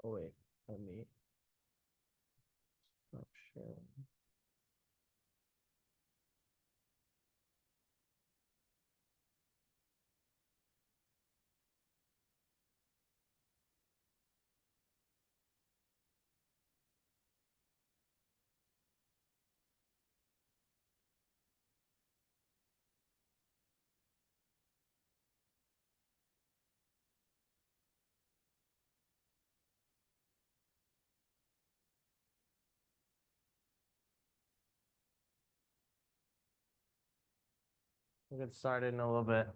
Oh wait, let me. Oh shit. We'll get started in a little bit.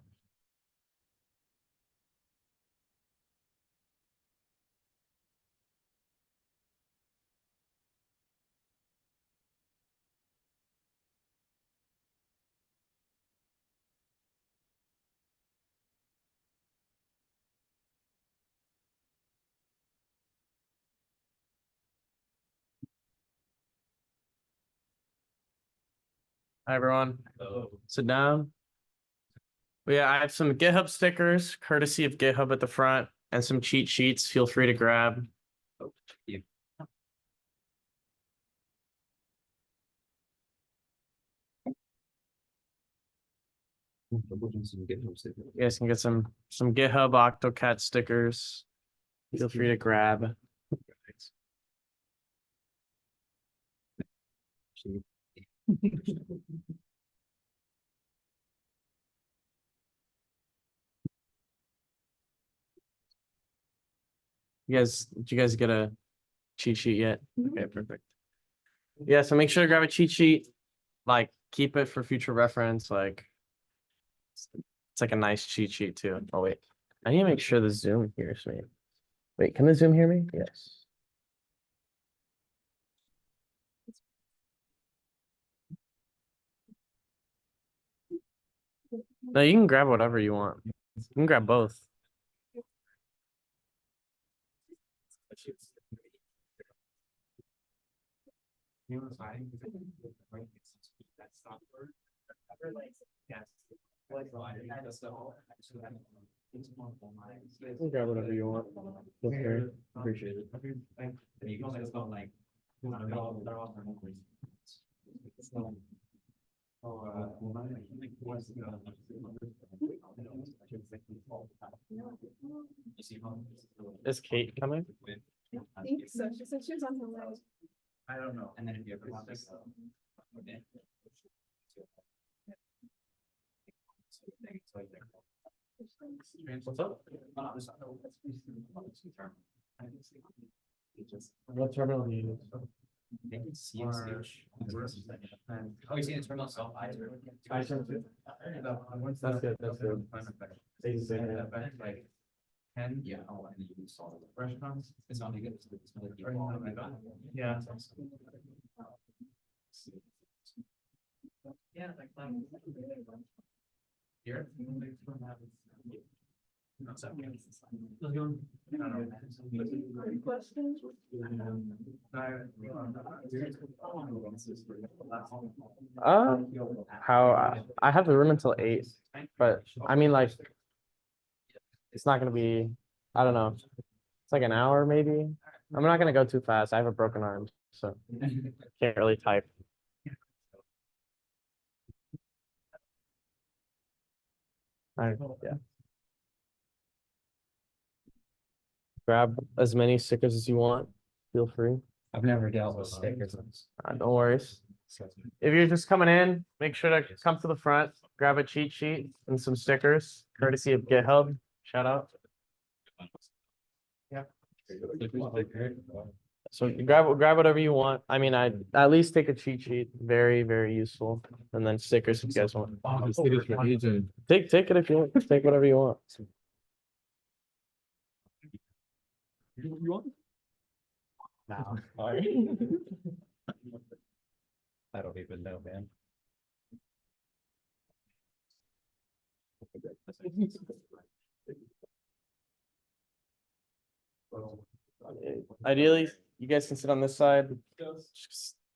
Hi everyone. Hello. Sit down. But yeah, I have some GitHub stickers, courtesy of GitHub at the front, and some cheat sheets. Feel free to grab. Oh, you. You guys can get some GitHub AutoCAD stickers. Feel free to grab. Did you guys get a cheat sheet yet? Okay, perfect. Yeah, so make sure to grab a cheat sheet. Like, keep it for future reference. Like, it's like a nice cheat sheet too. Oh wait, I need to make sure the Zoom hears me. Wait, can the Zoom hear me? Yes. No, you can grab whatever you want. You can grab both. You can grab whatever you want. Okay. Appreciate it. You can just go like. Is Kate coming? I think so. She said she was on her way. I don't know. And then if you ever want this. Okay. What's up? What terminal do you use? I think it's CSH. Oh, you see the terminal self? That's good. That's good. Like 10, yeah. Oh, and then you can solve the restaurants. It's not good. It's not like Yeah. Yeah, like here. Any questions? How I have the room until 8, but I mean like it's not gonna be, I don't know. It's like an hour maybe. I'm not gonna go too fast. I have a broken arm, so can't really type. Yeah. Grab as many stickers as you want. Feel free. I've never dealt with stickers. No worries. If you're just coming in, make sure to come to the front, grab a cheat sheet and some stickers, courtesy of GitHub. Shout out. Yeah. So grab whatever you want. I mean, I at least take a cheat sheet. Very, very useful. And then stickers if you guys want. Take it if you want. Take whatever you want. You want? No. I don't even know, man. Ideally, you guys can sit on this side.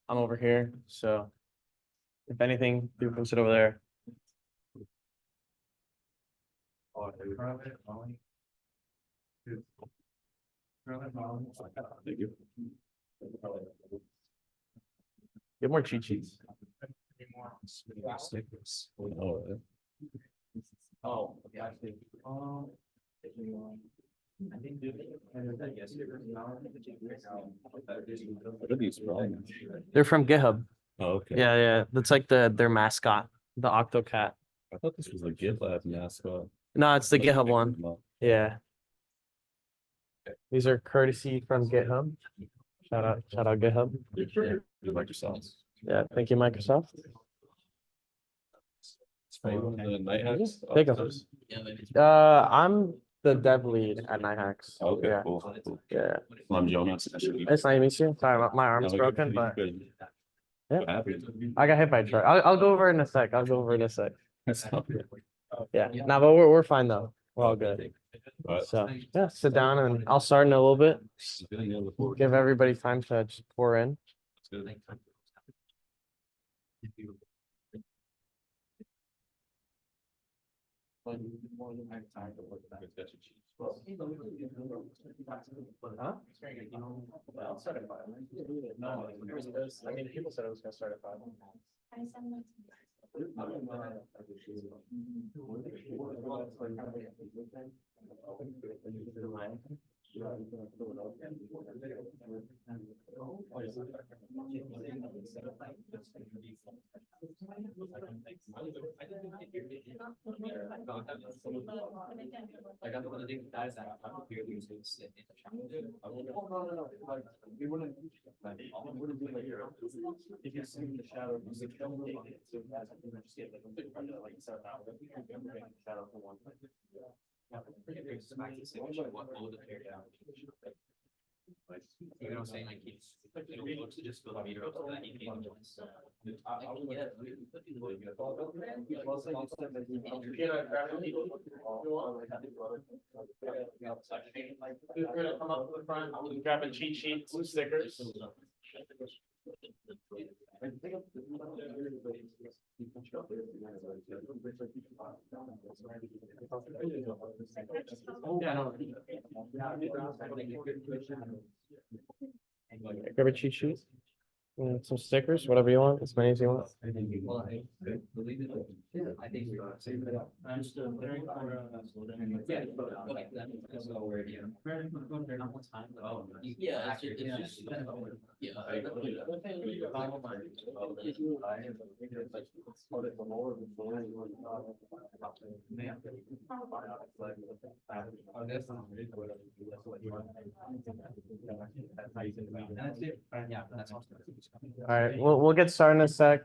I'm over here, so if anything, you can sit over there. Thank you. Get more cheat sheets. Oh, Oh, yeah, I think. I think. what are these from? They're from GitHub. Oh, okay. Yeah, yeah. That's like their mascot, the Octocat. I thought this was a GitLab mascot. No, it's the GitHub one. No. Yeah. These are courtesy from GitHub. Shout out GitHub. Microsoft. Yeah, thank you, Microsoft. It's from the Night Hacks. Take 'em. I'm the dev lead at Nighthacks. Okay, Yeah. cool. Yeah. Well, I'm Jonas. It's nice to meet you. Sorry, my arm's broken, but Yeah. What happened? I got hit by a truck. I'll go over in a sec. That's not good. Yeah. No, but we're fine though. We're all good. But So yeah, sit down and I'll start in a little bit. it's been the other four. Give everybody time to just pour in. It's good. Huh? No, I mean, people said it was gonna start at 5. If you see the shadow, shadow for one. You know what I'm saying? Like, it'll look to just fill the meter up to that EPA joints. Feel free to come up to the front, grab a cheat sheet, some stickers. Yeah, no. Grab a cheat sheet. And some stickers, whatever you want, as many as you want. I think we are. I'm still clearing for. Yeah, okay, that's all we're here. They're not one time. Oh, yeah, it's just. Yeah. Yeah, that's awesome. All right, we'll get started in a sec.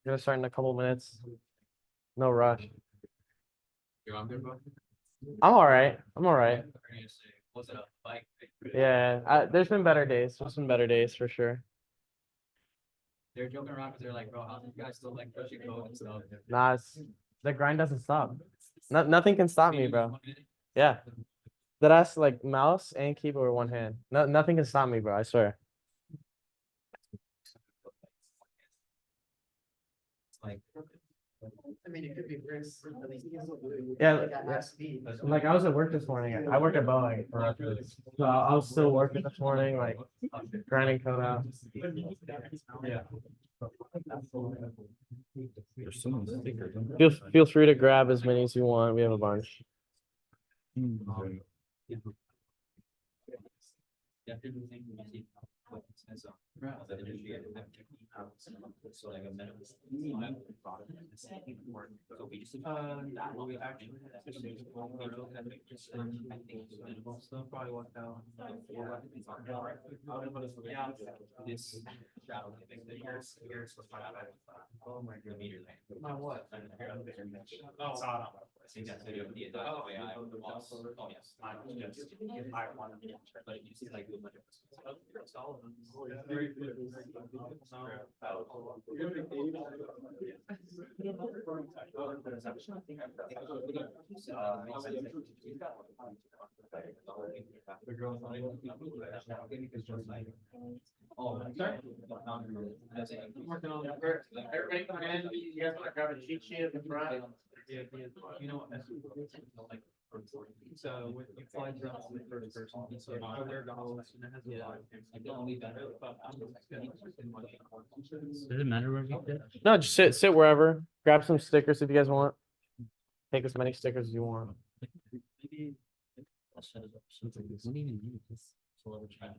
We're gonna start in a couple minutes. No rush. You're good, bro? I'm all right. Was it a bike? Yeah, there's been better days. There's been better days for sure. They're joking around because they're like, bro, how do you guys still like pushing code and stuff? Nah, the grind doesn't stop. Nothing can stop me, bro. Yeah. That ass like mouse and keyboard with one hand. Nothing can stop me, bro. I swear. Like, I mean, it could be worse. Yeah, like I was at work this morning. I work at Boeing for reference. So I was still working this morning, like grinding code out. Yeah. There's so many stickers. Feel free to grab as many as you want. We have a bunch. yeah, people think we see what it says on. The industry and have so like a minimum product. So we just that will be actually just I think still probably worked out. This shadow here's what's the meter lane. My what? I think that's video. Oh yes. But you see like oh, sorry. Working on it. Everybody come in. You guys want to grab a cheat sheet at the front? You know what? Like So with you fly drones in the first person, so they're goggles and it has a lot of things. Like they'll be better, but I'm just gonna. Does it matter where we get? No, just sit wherever. Grab some stickers if you guys want. Take as many stickers as you want. Maybe. I'll set it up. Something we don't even need this. So I'll try it.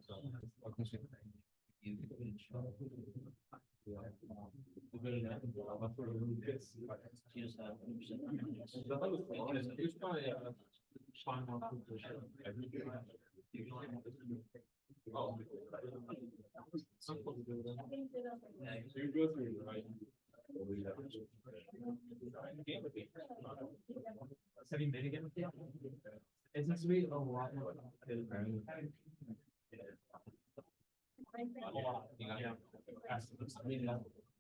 Have you made again? It seems to be a lot more.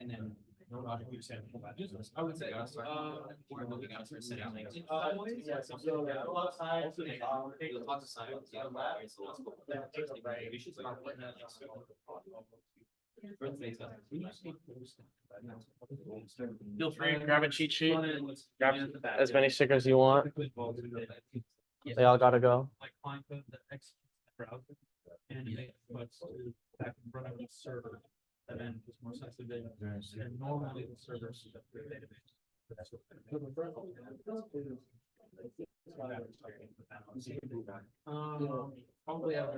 And then. I would say, we're looking out for setting like. Feel free to grab a cheat sheet. Grab as many stickers as you want. They all gotta go. Like client code that executes the browser. And it puts back in front of the server. And then it's more sensitive data. And normally the server is set to a database. Probably have.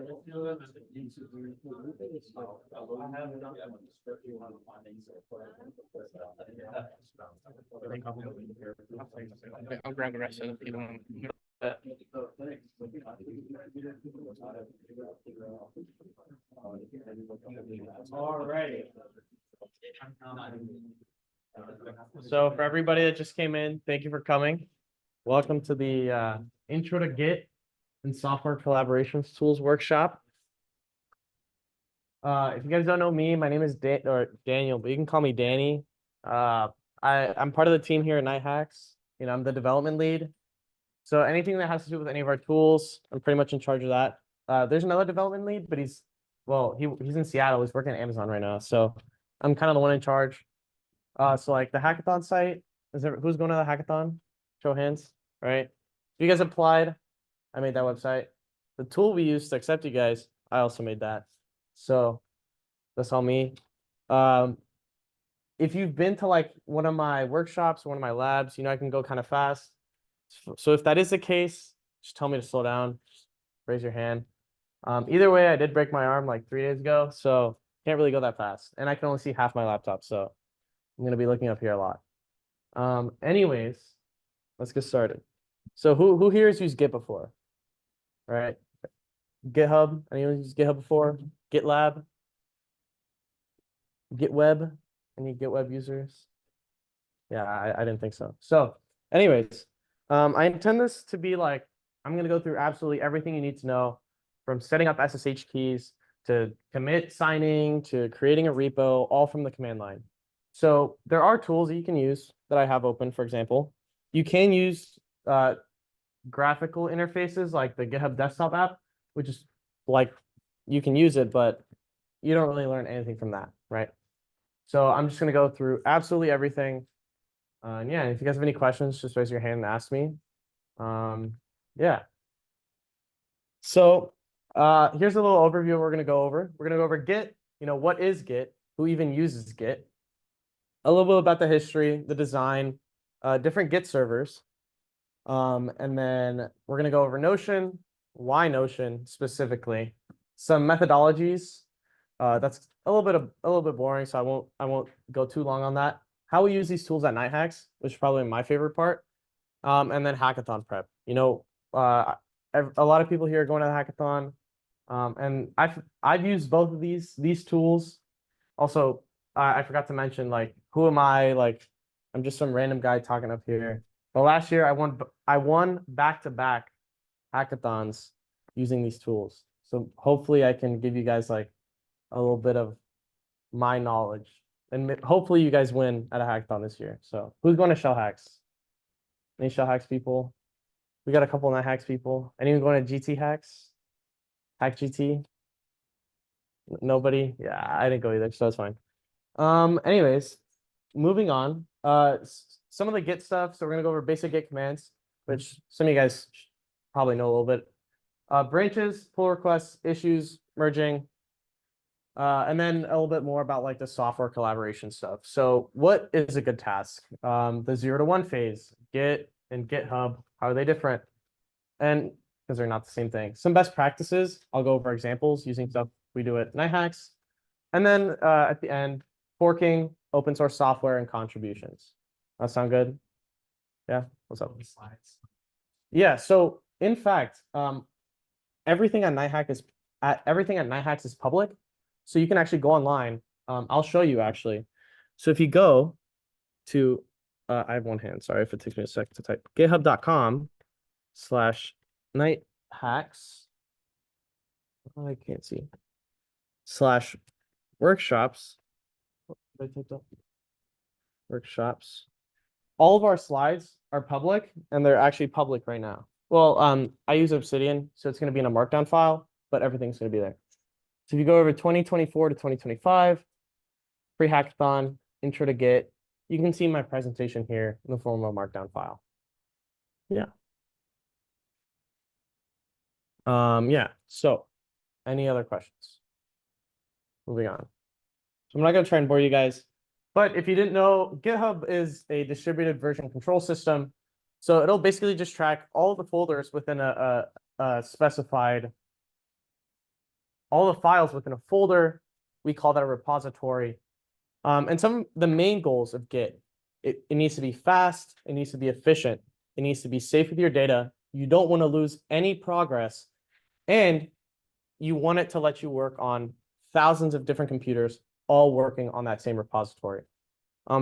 I'll grab the rest of it if you don't want. Alrighty. So for everybody that just came in, thank you for coming. Welcome to the Intro to Git and Software Collaborations Tools Workshop. If you guys don't know me, my name is Daniel, but you can call me Danny. I'm part of the team here at NightHacks. You know, I'm the development lead. So anything that has to do with any of our tools, I'm pretty much in charge of that. There's another development lead, but he's in Seattle. He's working at Amazon right now. So I'm kind of the one in charge. So like the hackathon site, who's going to the hackathon? Show of hands, right? If you guys applied, I made that website. The tool we used to accept you guys, I also made that. So that's all me. If you've been to like one of my workshops, one of my labs, you know, I can go kind of fast. So if that is the case, just tell me to slow down. Just raise your hand. Either way, I did break my arm like 3 days ago, so can't really go that fast. And I can only see half my laptop, so I'm gonna be looking up here a lot. Anyways, let's get started. So who here has used Git before? All right. GitHub. Anyone used GitHub before? GitLab? GitWeb? Any GitWeb users? Yeah, I didn't think so. So anyways, I intend this to be like, I'm going to go through absolutely everything you need to know, from setting up SSH keys to commit signing to creating a repo, all from the command line. So there are tools that you can use that I have open. For example, you can use graphical interfaces like the GitHub desktop app, which is like, you can use it, but you don't really learn anything from that, right? So I'm just going to go through absolutely everything. And yeah, if you guys have any questions, just raise your hand and ask me. Yeah. So here's a little overview of what we're going to go over. We're going to go over Git. You know, what is Git? Who even uses Git? A little bit about the history, the design, different Git servers. And then we're going to go over Notion, why Notion specifically, some methodologies. That's a little bit boring, so I won't go too long on that. How we use these tools at NightHacks, which is probably my favorite part. And then hackathon prep. You know, a lot of people here are going to the hackathon. And I've used both of these tools. Also, I forgot to mention, like, who am I? Like, I'm just some random guy talking up here. But last year I won back-to-back hackathons using these tools. So hopefully I can give you guys like a little bit of my knowledge, and hopefully you guys win at a hackathon this year. So who's going to Shell Hacks? Any Shell Hacks people? We got a couple of NightHacks people. Anyone going to GT Hacks? Hack GT? Nobody? Yeah, I didn't go either, so that's fine. Anyways, moving on. Some of the Git stuff. So we're gonna go over basic Git commands, which some of you guys probably know a little bit. Branches, pull requests, issues, merging. And then a little bit more about like the software collaboration stuff. So what is a good task? The 0 to 1 phase, Git and GitHub, how are they different? And because they're not the same thing. Some best practices, I'll go over examples using stuff we do at NightHacks. And then at the end, forking, open source software, and contributions. That sound good? Yeah, what's up? Slides. Yeah, so in fact, everything at NightHacks is public. So you can actually go online. I'll show you actually. So if you go to, I have one hand, sorry if it takes me a sec to type, github.com/nighthacks. Oh, I can't see. /workshops. What did I type up? Workshops. All of our slides are public and they're actually public right now. Well, I use Obsidian, so it's going to be in a markdown file, but everything's going to be there. So if you go over 2024 to 2025, pre-hackathon, intro to Git, you can see my presentation here in the form of a markdown file. Yeah. Yeah, so any other questions? Moving on. So I'm not going to try and bore you guys, but if you didn't know, GitHub is a distributed version control system. So it'll basically just track all of the folders within a specified, all the files within a folder. We call that a repository. And some of the main goals of Git, it needs to be fast, it needs to be efficient, it needs to be safe with your data. You don't want to lose any progress, and you want it to let you work on thousands of different computers all working on that same repository.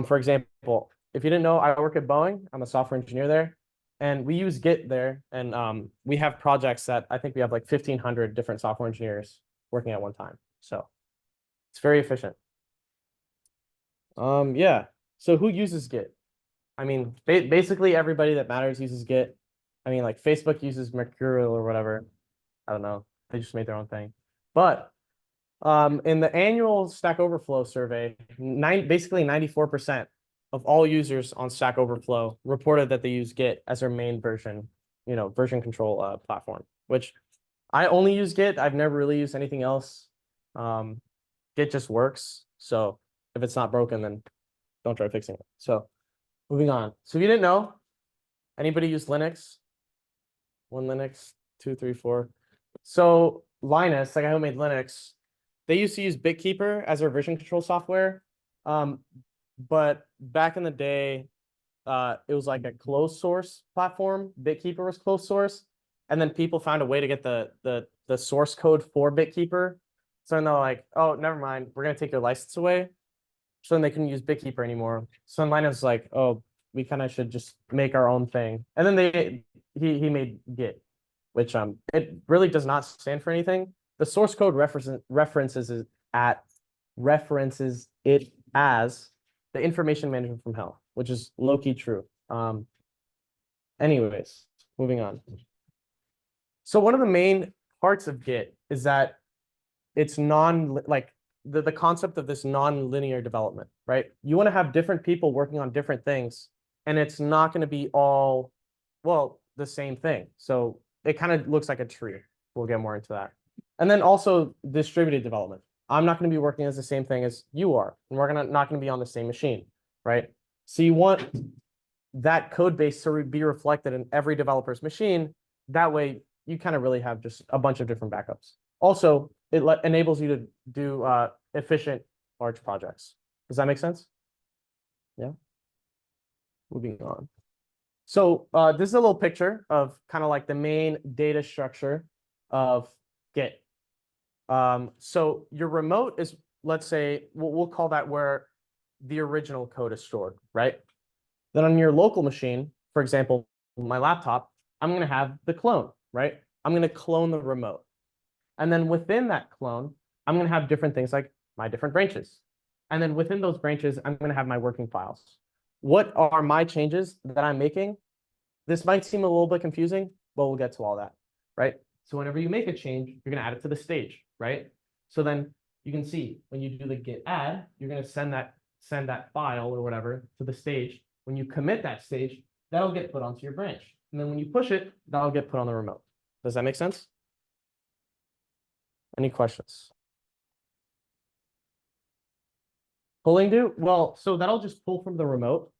For example, if you didn't know, I work at Boeing. I'm a software engineer there, and we use Git there. And we have projects that I think we have like 1,500 different software engineers working at one time. So it's very efficient. Yeah. So who uses Git? I mean, basically everybody that matters uses Git. I mean, like Facebook uses Mercurial or whatever. I don't know. They just made their own thing. But in the annual Stack Overflow survey, basically 94% of all users on Stack Overflow reported that they use Git as their main version, version control platform, which I only use Git. I've never really used anything else. Git just works. So if it's not broken, then don't try fixing it. So moving on. So if you didn't know, anybody use Linux? One Linux, 2, 3, 4. So Linus, the guy who made Linux, they used to use BitKeeper as their version control software. But back in the day, it was like a closed source platform. BitKeeper was closed source. And then people found a way to get the source code for BitKeeper. So then they're like, oh, never mind. We're going to take your license away. So then they couldn't use BitKeeper anymore. So then Linus was like, oh, we kind of should just make our own thing. And then he made Git, which it really does not stand for anything. The source code references it as the information management from hell, which is low-key true. Anyways, moving on. So one of the main parts of Git is that it's the concept of this non-linear development, right? You want to have different people working on different things, and it's not going to be all, well, the same thing. So it kind of looks like a tree. We'll get more into that. And then also distributed development. I'm not going to be working as the same thing as you are, and we're not going to be on the same machine, right? So you want that code base to be reflected in every developer's machine. That way, you kind of really have just a bunch of different backups. Also, it enables you to do efficient large projects. Does that make sense? Yeah. Moving on. So this is a little picture of kind of like the main data structure of Git. So your remote is, let's say, we'll call that where the original code is stored, right? Then on your local machine, for example, my laptop, I'm going to have the clone, right? I'm going to clone the remote. And then within that clone, I'm going to have different things like my different branches. And then within those branches, I'm going to have my working files. What are my changes that I'm making? This might seem a little bit confusing, but we'll get to all that, right? So whenever you make a change, you're going to add it to the stage, right? So then you can see when you do the git add, you're going to send that file or whatever to the stage. When you commit that stage, that'll get put onto your branch. And then when you push it, that'll get put on the remote. Does that make sense? Any questions? Pulling do? Well, so that'll just pull from the remote.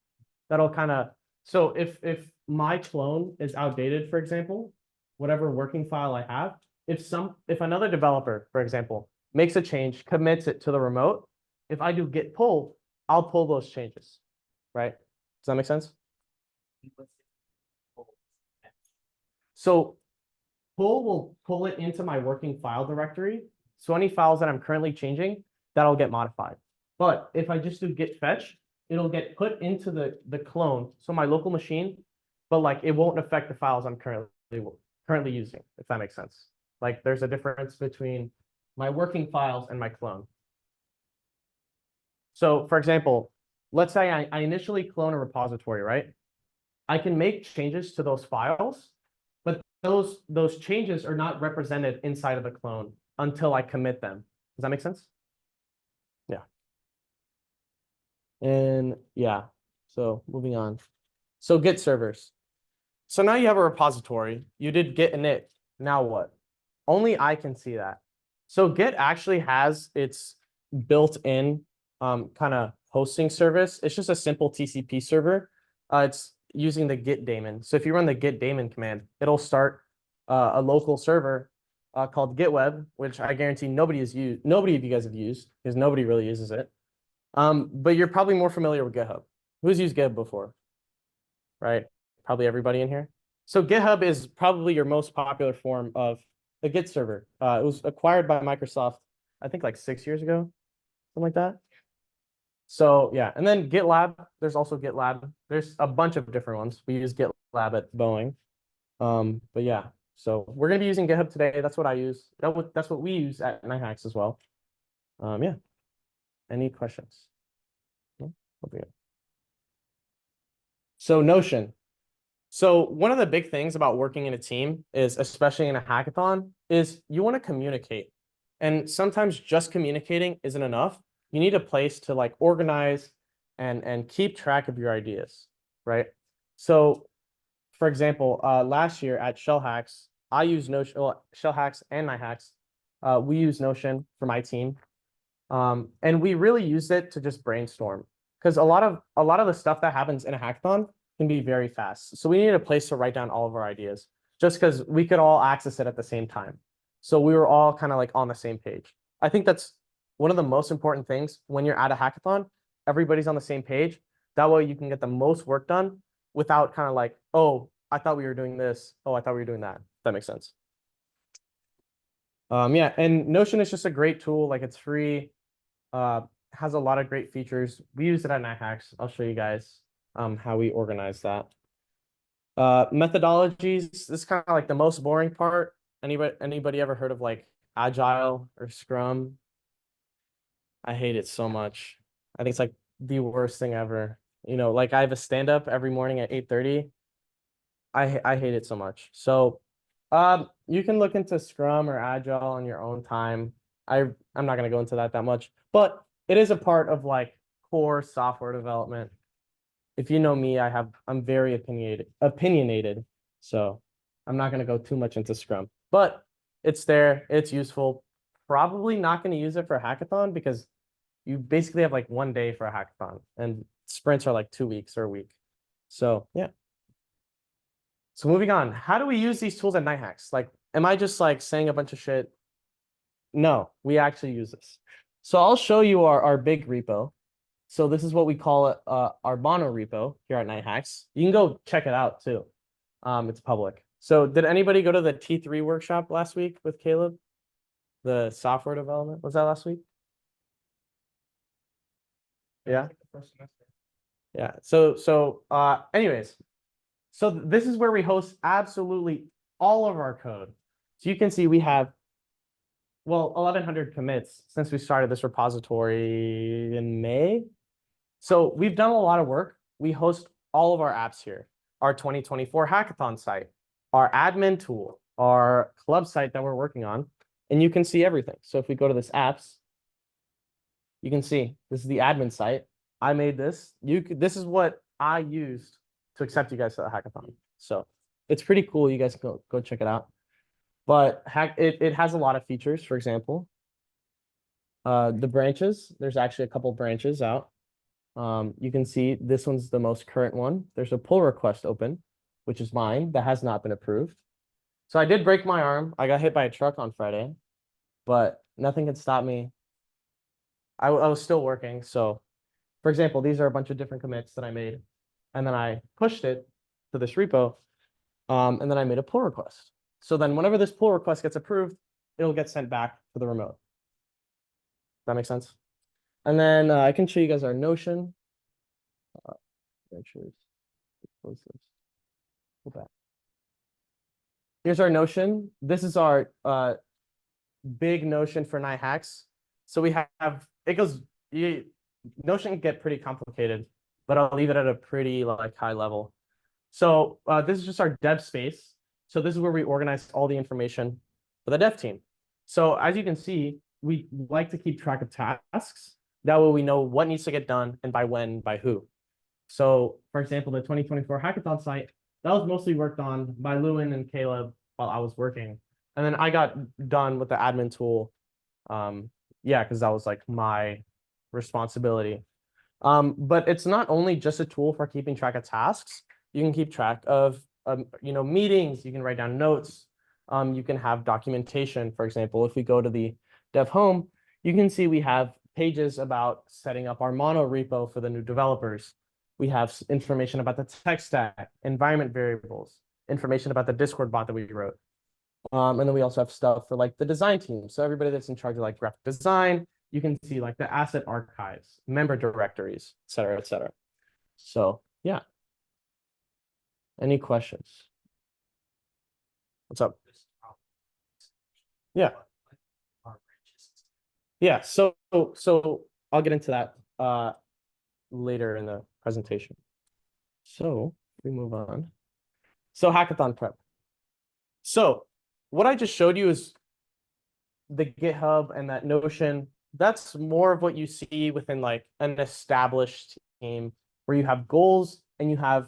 That'll kind of, so if my clone is outdated, for example, whatever working file I have, if another developer, for example, makes a change, commits it to the remote, if I do git pull, I'll pull those changes, right? Does that make sense? So pull will pull it into my working file directory. So any files that I'm currently changing, that'll get modified. But if I just do git fetch, it'll get put into the clone, so my local machine, but like it won't affect the files I'm currently using, if that makes sense. Like there's a difference between my working files and my clone. So for example, let's say I initially clone a repository, right? I can make changes to those files, but those changes are not represented inside of the clone until I commit them. Does that make sense? Yeah. And yeah, so moving on. So Git servers. So now you have a repository. You did Git init. Now what? Only I can see that. So Git actually has its built-in kind of hosting service. It's just a simple TCP server. It's using the Git daemon. So if you run the Git daemon command, it'll start a local server called GitWeb, which I guarantee nobody of you guys have used because nobody really uses it. But you're probably more familiar with GitHub. Who's used GitHub before? Right? Probably everybody in here. So GitHub is probably your most popular form of a Git server. It was acquired by Microsoft, I think like 6 years ago, something like that. So yeah, and then GitLab, there's also GitLab. There's a bunch of different ones. We use GitLab at Boeing. But yeah, so we're gonna be using GitHub today. That's what I use. That's what we use at NiHacks as well. Yeah. Any questions? No? Okay. So Notion. So one of the big things about working in a team is, especially in a hackathon, is you want to communicate. And sometimes just communicating isn't enough. You need a place to like organize and keep track of your ideas, right? So for example, last year at Shell Hacks, I used Notion, well, Shell Hacks and NiHacks. We use Notion for my team. And we really used it to just brainstorm, because a lot of the stuff that happens in a hackathon can be very fast. So we needed a place to write down all of our ideas, just because we could all access it at the same time. So we were all kind of like on the same page. I think that's one of the most important things when you're at a hackathon. Everybody's on the same page. That way you can get the most work done without kind of like, oh, I thought we were doing this. Oh, I thought we were doing that. If that makes sense. Yeah, and Notion is just a great tool. Like it's free. Has a lot of great features. We use it at NiHacks. I'll show you guys how we organize that. Methodologies, this is kind of like the most boring part. Anybody ever heard of like Agile or Scrum? I hate it so much. I think it's like the worst thing ever. You know, like I have a stand-up every morning at 8:30. I hate it so much. So you can look into Scrum or Agile on your own time. I'm not gonna go into that much, but it is a part of like core software development. If you know me, I'm very opinionated. So I'm not gonna go too much into Scrum, but it's there, it's useful. Probably not gonna use it for a hackathon because you basically have like 1 day for a hackathon and sprints are like 2 weeks or a week. So yeah. So moving on, how do we use these tools at NiHacks? Like, am I just like saying a bunch of shit? No, we actually use this. So I'll show you our big repo. So this is what we call it, our mono repo here at NiHacks. You can go check it out too. It's public. So did anybody go to the T3 workshop last week with Caleb? The software development, was that last week? Yeah. Yeah. So anyways, so this is where we host absolutely all of our code. So you can see we have, well, 1,100 commits since we started this repository in May. So we've done a lot of work. We host all of our apps here, our 2024 hackathon site, our admin tool, our club site that we're working on, and you can see everything. So if we go to this apps, you can see this is the admin site. I made this. This is what I used to accept you guys to the hackathon. So it's pretty cool. You guys go check it out. But it has a lot of features. For example, the branches, there's actually a couple branches out. You can see this one's the most current one. There's a pull request open, which is mine, that has not been approved. So I did break my arm. I got hit by a truck on Friday, but nothing can stop me. I was still working. So, for example, these are a bunch of different commits that I made, and then I pushed it to this repo, and then I made a pull request. So then whenever this pull request gets approved, it'll get sent back to the remote. That makes sense? And then I can show you guys our Notion. Ventures. Close this. Go back. Here's our Notion. This is our big Notion for NiHacks. So we have, it goes, Notion can get pretty complicated, but I'll leave it at a pretty like high level. So this is just our dev space. So this is where we organize all the information for the dev team. So as you can see, we like to keep track of tasks. That way we know what needs to get done and by when, by who. So for example, the 2024 hackathon site, that was mostly worked on by Lewin and Caleb while I was working. And then I got done with the admin tool. Yeah, because that was like my responsibility. But it's not only just a tool for keeping track of tasks. You can keep track of meetings. You can write down notes. You can have documentation. For example, if we go to the dev home, you can see we have pages about setting up our mono repo for the new developers. We have information about the tech stack, environment variables, information about the Discord bot that we wrote. And then we also have stuff for like the design team. So everybody that's in charge of like graphic design, you can see like the asset archives, member directories, et cetera, et cetera. So yeah. Any questions? What's up? Yeah. Yeah. So I'll get into that later in the presentation. So we move on. So hackathon prep. So what I just showed you is the GitHub and that Notion. That's more of what you see within like an established team where you have goals and you have,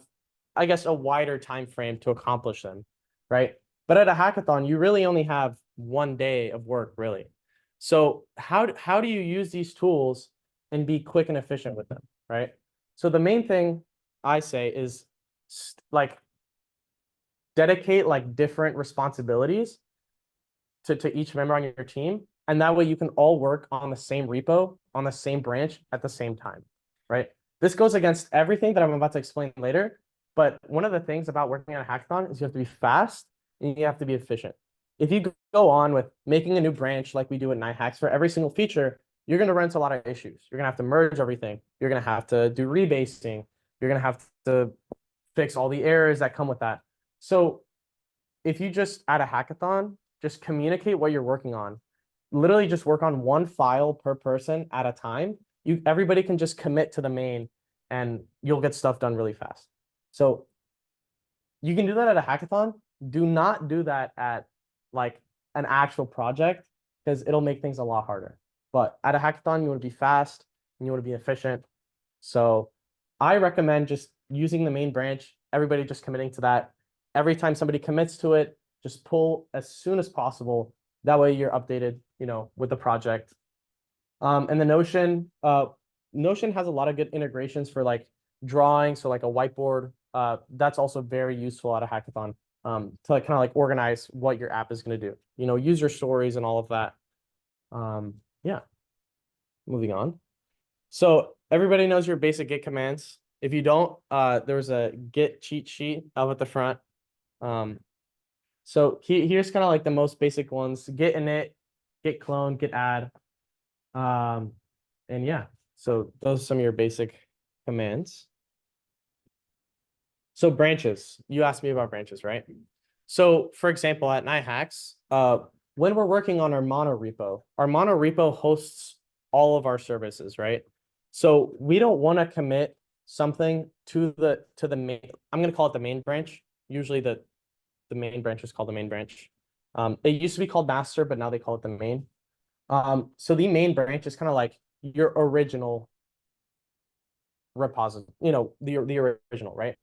I guess, a wider time frame to accomplish them, right? But at a hackathon, you really only have one day of work, really. So how do you use these tools and be quick and efficient with them, right? So the main thing I say is like dedicate like different responsibilities to each member on your team. And that way you can all work on the same repo, on the same branch at the same time, right? This goes against everything that I'm about to explain later. But one of the things about working on a hackathon is you have to be fast and you have to be efficient. If you go on with making a new branch like we do at NiHacks for every single feature, you're going to run into a lot of issues. You're going to have to merge everything. You're going to have to do rebasing. You're going to have to fix all the errors that come with that. So if you just at a hackathon, just communicate what you're working on. Literally just work on one file per person at a time. Everybody can just commit to the main and you'll get stuff done really fast. So you can do that at a hackathon. Do not do that at like an actual project because it'll make things a lot harder. But at a hackathon, you want to be fast and you want to be efficient. So I recommend just using the main branch, everybody just committing to that. Every time somebody commits to it, just pull as soon as possible. That way you're updated, with the project. And the Notion, Notion has a lot of good integrations for like drawing. So like a whiteboard, that's also very useful at a hackathon to like, kind of like organize what your app is going to do, user stories and all of that. Yeah, moving on. So everybody knows your basic Git commands. If you don't, there's a Git cheat sheet up at the front. So here's kind of like the most basic ones: git init, git clone, git add. And yeah, so those are some of your basic commands. So branches, you asked me about branches, right? So for example, at NiHacks, when we're working on our mono repo hosts all of our services, right? So we don't want to commit something to the main, I'm going to call it the main branch. Usually the main branch is called the main branch. It used to be called master, but now they call it the main. So the main branch is kind of like your original repository, the original, right?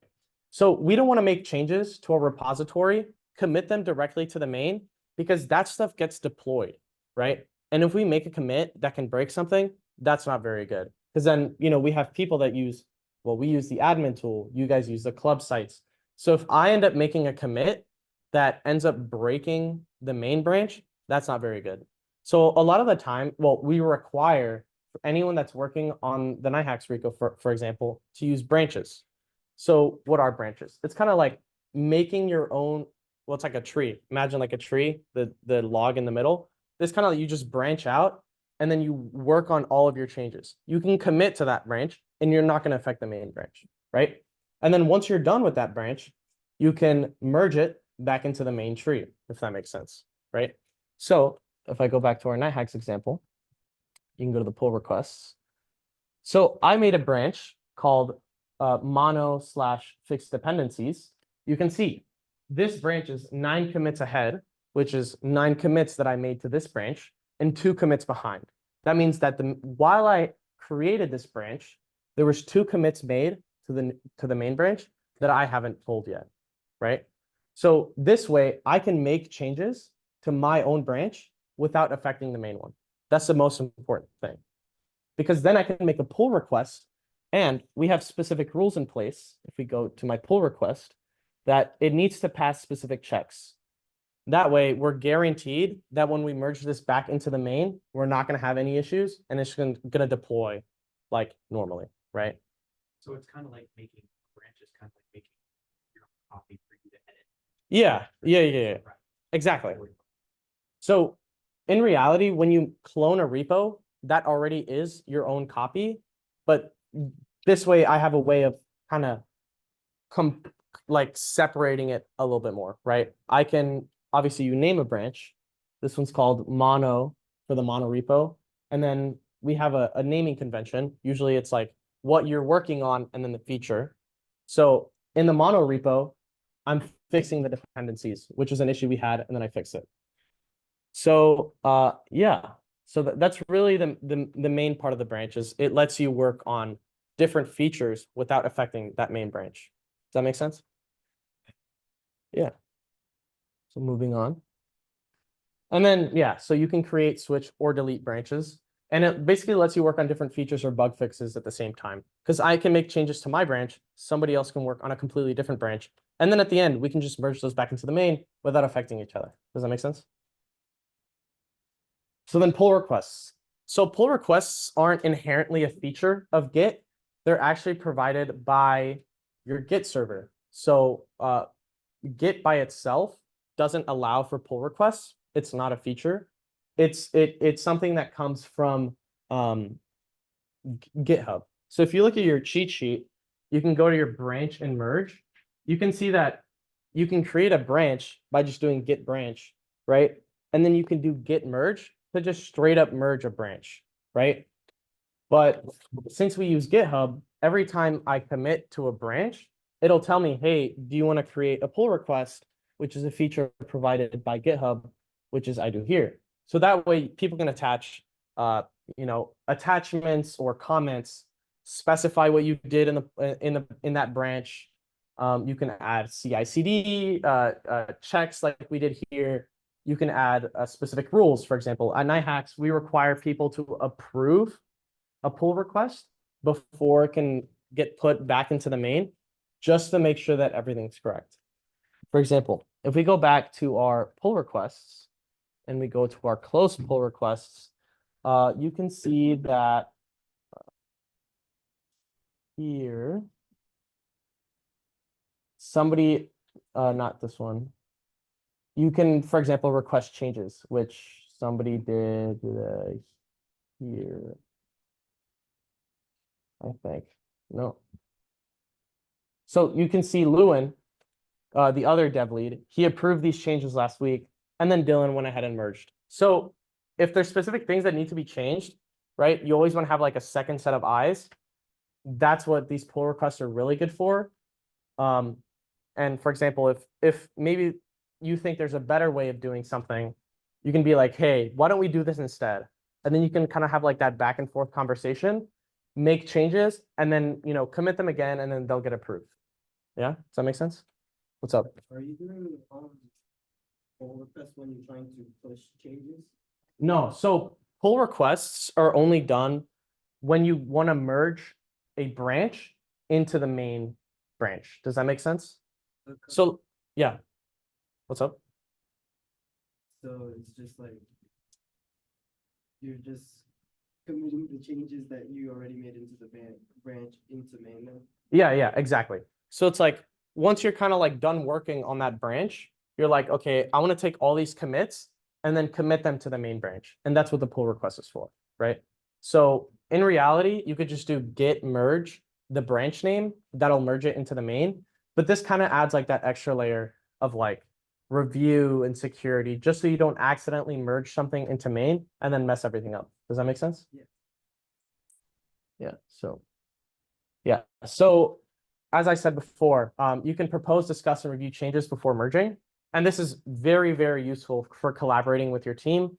So we don't want to make changes to a repository, commit them directly to the main, because that stuff gets deployed, right? And if we make a commit that can break something, that's not very good. Because then, we have people that use, well, we use the admin tool, you guys use the club sites. So if I end up making a commit that ends up breaking the main branch, that's not very good. So a lot of the time, well, we require for anyone that's working on the NiHacks Repo, for example, to use branches. So what are branches? It's kind of like making your own, well, it's like a tree. Imagine like a tree, the log in the middle. It's kind of like you just branch out and then you work on all of your changes. You can commit to that branch and you're not going to affect the main branch, right? And then once you're done with that branch, you can merge it back into the main tree, if that makes sense, right? So if I go back to our NiHacks example, you can go to the pull requests. So I made a branch called mono/fixed dependencies. You can see this branch is 9 commits ahead, which is 9 commits that I made to this branch and 2 commits behind. That means that while I created this branch, there was 2 commits made to the main branch that I haven't pulled yet, right? So this way I can make changes to my own branch without affecting the main one. That's the most important thing, because then I can make a pull request and we have specific rules in place. If we go to my pull request, that it needs to pass specific checks. That way we're guaranteed that when we merge this back into the main, we're not going to have any issues and it's going to deploy like normally, right? So it's kind of like making branches, kind of like making your own copy for you to edit. Yeah. Exactly. So in reality, when you clone a repo, that already is your own copy. But this way, I have a way of kind of like separating it a little bit more, right? I can, obviously you name a branch. This one's called mono for the mono repo. And then we have a naming convention. Usually it's like what you're working on and then the feature. So in the mono repo, I'm fixing the dependencies, which is an issue we had, and then I fix it. So yeah, so that's really the main part of the branches. It lets you work on different features without affecting that main branch. Does that make sense? Yeah. So moving on. And then, yeah, so you can create, switch, or delete branches. And it basically lets you work on different features or bug fixes at the same time. Because I can make changes to my branch, somebody else can work on a completely different branch. And then at the end, we can just merge those back into the main without affecting each other. Does that make sense? So then pull requests. So pull requests aren't inherently a feature of Git. They're actually provided by your Git server. So Git by itself doesn't allow for pull requests. It's not a feature. It's something that comes from GitHub. So if you look at your cheat sheet, you can go to your branch and merge. You can see that you can create a branch by just doing git branch, right? And then you can do git merge to just straight up merge a branch, right? But since we use GitHub, every time I commit to a branch, it'll tell me, hey, do you want to create a pull request, which is a feature provided by GitHub, which is I do here. So that way people can attach, attachments or comments, specify what you did in that branch. You can add CI/CD checks like we did here. You can add specific rules. For example, at NiHacks, we require people to approve a pull request before it can get put back into the main, just to make sure that everything's correct. For example, if we go back to our pull requests and we go to our close pull requests, you can see that here, somebody, not this one, you can, for example, request changes, which somebody did here, I think. No. So you can see Lewin, the other dev lead, he approved these changes last week, and then Dylan went ahead and merged. So if there's specific things that need to be changed, right, you always want to have like a second set of eyes. That's what these pull requests are really good for. And for example, if maybe you think there's a better way of doing something, you can be like, hey, why don't we do this instead? And then you can kind of have like that back and forth conversation, make changes, and then, commit them again, and then they'll get approved. Yeah, does that make sense? What's up? Are you doing pull request when you're trying to push changes? No, so pull requests are only done when you want to merge a branch into the main branch. Does that make sense? Okay. So, yeah. What's up? So it's just like you're just committing the changes that you already made into the branch into main then? Yeah, exactly. So it's like once you're kind of like done working on that branch, you're like, okay, I want to take all these commits and then commit them to the main branch. And that's what the pull request is for, right? So in reality, you could just do git merge the branch name, that'll merge it into the main. But this kind of adds like that extra layer of like review and security, just so you don't accidentally merge something into main and then mess everything up. Does that make sense? Yeah. Yeah, so. Yeah, so as I said before, you can propose, discuss, and review changes before merging. And this is very, very useful for collaborating with your team,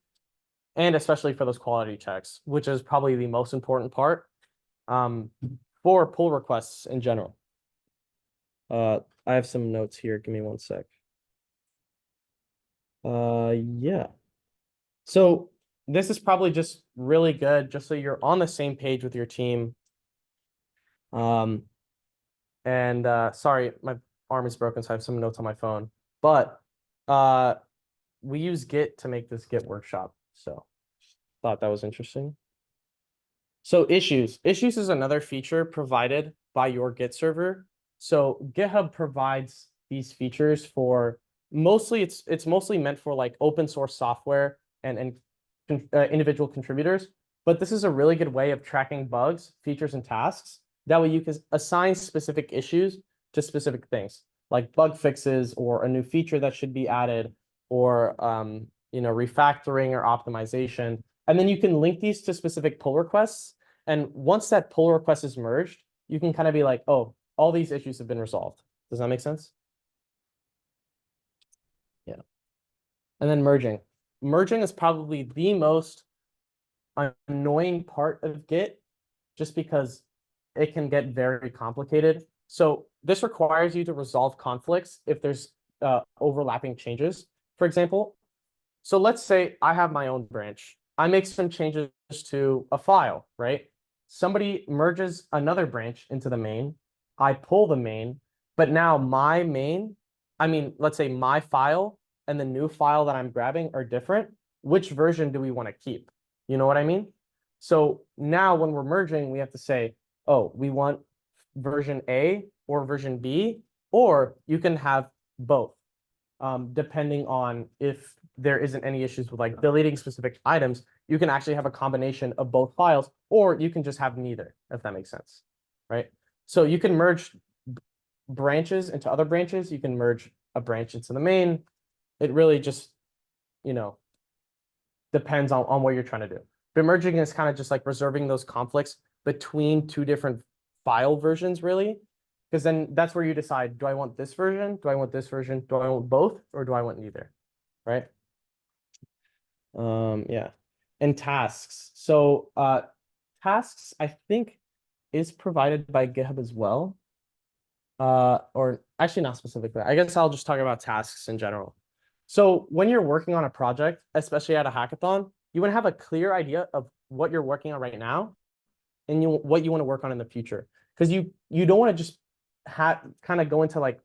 and especially for those quality checks, which is probably the most important part for pull requests in general. I have some notes here. Give me one sec. Yeah. So this is probably just really good, just so you're on the same page with your team. And sorry, my arm is broken, so I have some notes on my phone. But we use Git to make this Git workshop, so thought that was interesting. So issues. Issues is another feature provided by your Git server. So GitHub provides these features for mostly it's mostly meant for like open source software and individual contributors. But this is a really good way of tracking bugs, features, and tasks. That way you can assign specific issues to specific things, like bug fixes or a new feature that should be added, or refactoring or optimization. And then you can link these to specific pull requests. And once that pull request is merged, you can kind of be like, oh, all these issues have been resolved. Does that make sense? Yeah. And then merging. Merging is probably the most annoying part of Git, just because it can get very complicated. So this requires you to resolve conflicts if there's overlapping changes, for example. So let's say I have my own branch. I make some changes to a file, right? Somebody merges another branch into the main. I pull the main, but now my main, let's say my file and the new file that I'm grabbing are different. Which version do we want to keep? You know what I mean? So now when we're merging, we have to say, oh, we want version A or version B, or you can have both, depending on if there isn't any issues with like deleting specific items. You can actually have a combination of both files, or you can just have neither, if that makes sense, right? So you can merge branches into other branches. You can merge a branch into the main. It really just, depends on what you're trying to do. But merging is kind of just like reserving those conflicts between two different file versions, really. Because then that's where you decide, do I want this version? Do I want this version? Do I want both? Or do I want neither? Right? Yeah. And tasks. So tasks, I think, is provided by GitHub as well. Or actually not specifically. I guess I'll just talk about tasks in general. So when you're working on a project, especially at a hackathon, you want to have a clear idea of what you're working on right now and what you want to work on in the future. Because you don't want to just kind of go into like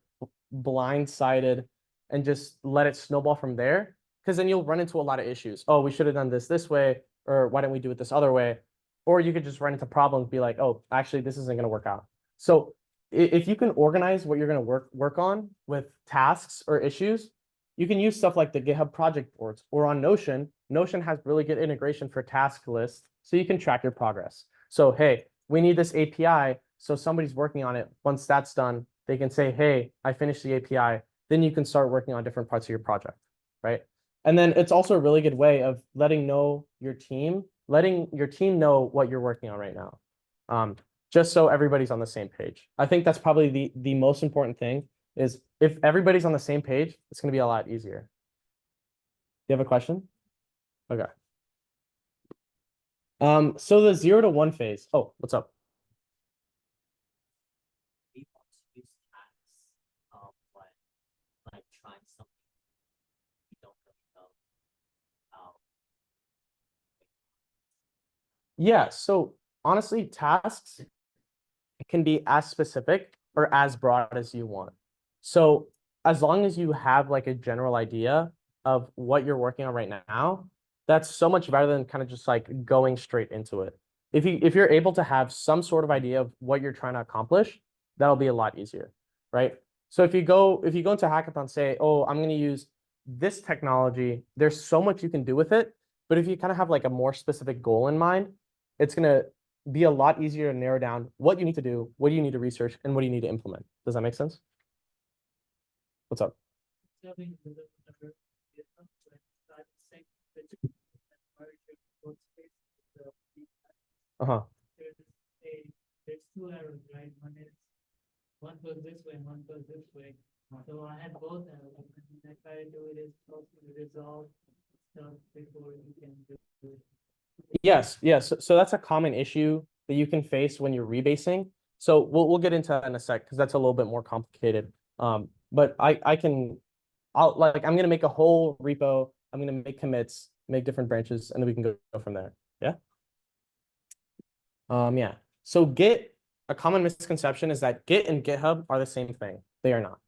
blindsided and just let it snowball from there. Because then you'll run into a lot of issues. Oh, we should have done this way, or why don't we do it this other way? Or you could just run into problems, be like, oh, actually, this isn't going to work out. So if you can organize what you're going to work on with tasks or issues, you can use stuff like the GitHub project boards, or on Notion. Notion has really good integration for task lists, so you can track your progress. So, hey, we need this API. So somebody's working on it. Once that's done, they can say, hey, I finished the API. Then you can start working on different parts of your project, right? And then it's also a really good way of letting your team know what you're working on right now. Just so everybody's on the same page. I think that's probably the most important thing, is if everybody's on the same page, it's going to be a lot easier. You have a question? Okay. So the 0 to 1 phase. Oh, what's up? We want to use tags when like trying something we don't Yeah, so honestly, tasks can be as specific or as broad as you want. So as long as you have like a general idea of what you're working on right now, that's so much better than kind of just like going straight into it. If you're able to have some sort of idea of what you're trying to accomplish, that'll be a lot easier, right? So if you go into hackathon, say, oh, I'm going to use this technology, there's so much you can do with it. But if you kind of have like a more specific goal in mind, it's going to be a lot easier to narrow down what you need to do, what do you need to research, and what do you need to implement. Does that make sense? What's up? Uh-huh. There's two arrows, right? One goes this way, and one goes this way. So I had both arrows, and I try to do it as close to resolve stuff before you can do it. Yes. So that's a common issue that you can face when you're rebasing. So we'll get into that in a sec because that's a little bit more complicated. But I'm gonna make a whole repo. I'm gonna make commits, make different branches, and then we can go from there. Yeah. Yeah. So Git, a common misconception is that Git and GitHub are the same thing. They are not.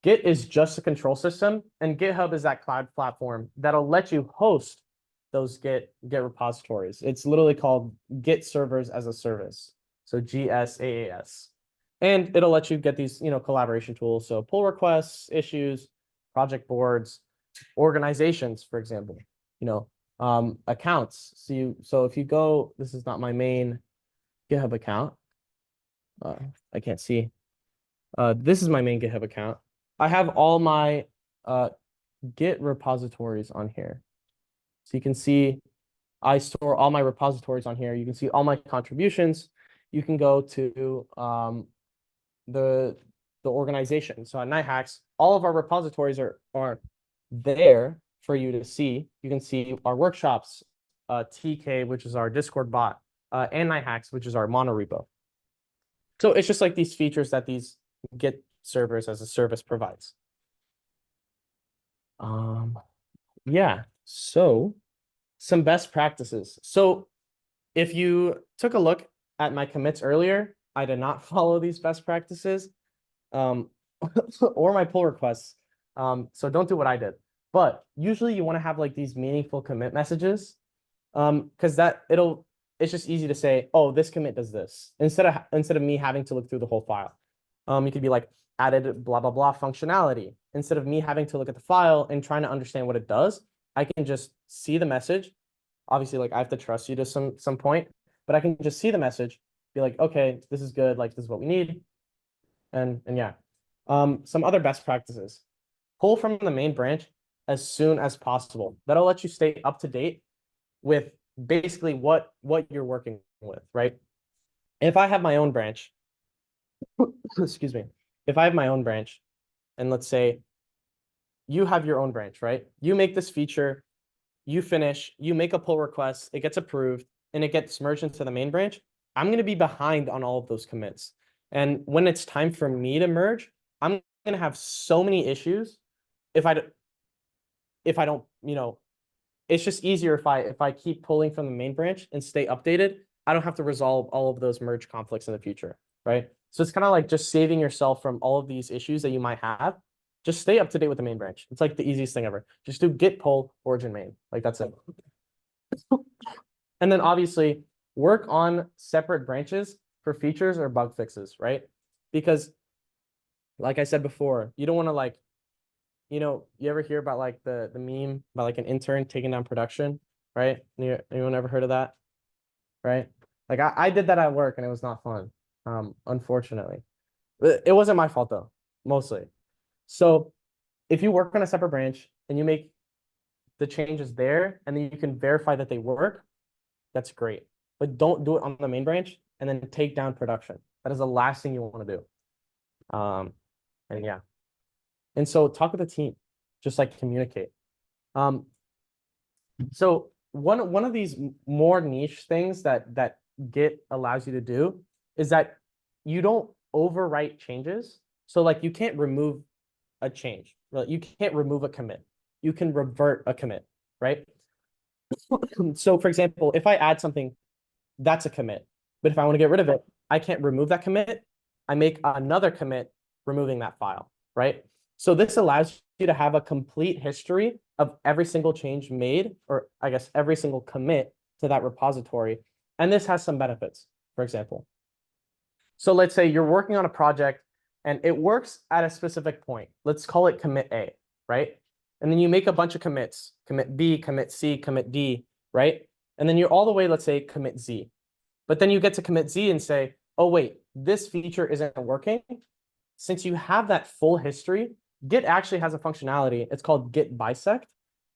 Git is just a control system, and GitHub is that cloud platform that'll let you host those Git repositories. It's literally called Git servers as a service. So GSAAS. And it'll let you get these, collaboration tools. So pull requests, issues, project boards, organizations, for example, accounts. So if you go, this is not my main GitHub account. I can't see. This is my main GitHub account. I have all my Git repositories on here. So you can see I store all my repositories on here. You can see all my contributions. You can go to the organization. So at Night Hacks, all of our repositories are there for you to see. You can see our workshops, TK, which is our Discord bot, and Night Hacks, which is our monorepo. So it's just like these features that these Git servers as a service provides. Yeah, so some best practices. So if you took a look at my commits earlier, I did not follow these best practices or my pull requests. So don't do what I did. But usually you want to have like these meaningful commit messages because it's just easy to say, oh, this commit does this instead of me having to look through the whole file. You could be like added blah, blah, blah functionality. Instead of me having to look at the file and trying to understand what it does, I can just see the message. Obviously, like I have to trust you to some point, but I can just see the message, be like, okay, this is good. Like this is what we need. And yeah. Some other best practices. Pull from the main branch as soon as possible. That'll let you stay up to date with basically what you're working with, right? If I have my own branch, excuse me, if I have my own branch, and let's say you have your own branch, right? You make this feature, you finish, you make a pull request, it gets approved, and it gets merged into the main branch. I'm going to be behind on all of those commits. And when it's time for me to merge, I'm going to have so many issues if I don't, it's just easier if I keep pulling from the main branch and stay updated. I don't have to resolve all of those merge conflicts in the future, right? So it's kind of like just saving yourself from all of these issues that you might have. Just stay up to date with the main branch. It's like the easiest thing ever. Just do git pull origin main. Like that's it. And then obviously work on separate branches for features or bug fixes, right? Because like I said before, you don't want to like, you ever hear about like the meme about like an intern taking down production, right? Anyone ever heard of that? Right? Like I did that at work and it was not fun. Unfortunately. It wasn't my fault though, mostly. So if you work on a separate branch and you make the changes there and then you can verify that they work, that's great. But don't do it on the main branch and then take down production. That is the last thing you want to do. And yeah. And so talk with the team, just like communicate. So one of these more niche things that Git allows you to do is that you don't overwrite changes. So like you can't remove a change. Right? You can't remove a commit. You can revert a commit, right? So for example, if I add something that's a commit. But if I want to get rid of it, I can't remove that commit. I make another commit removing that file, right? So this allows you to have a complete history of every single change made, or I guess every single commit to that repository. And this has some benefits, for example. So let's say you're working on a project and it works at a specific point. Let's call it commit A, right? And then you make a bunch of commits, commit B, commit C, commit D, right? And then you're all the way, let's say, commit Z. But then you get to commit Z and say, oh, wait, this feature isn't working. Since you have that full history, Git actually has a functionality. It's called Git bisect.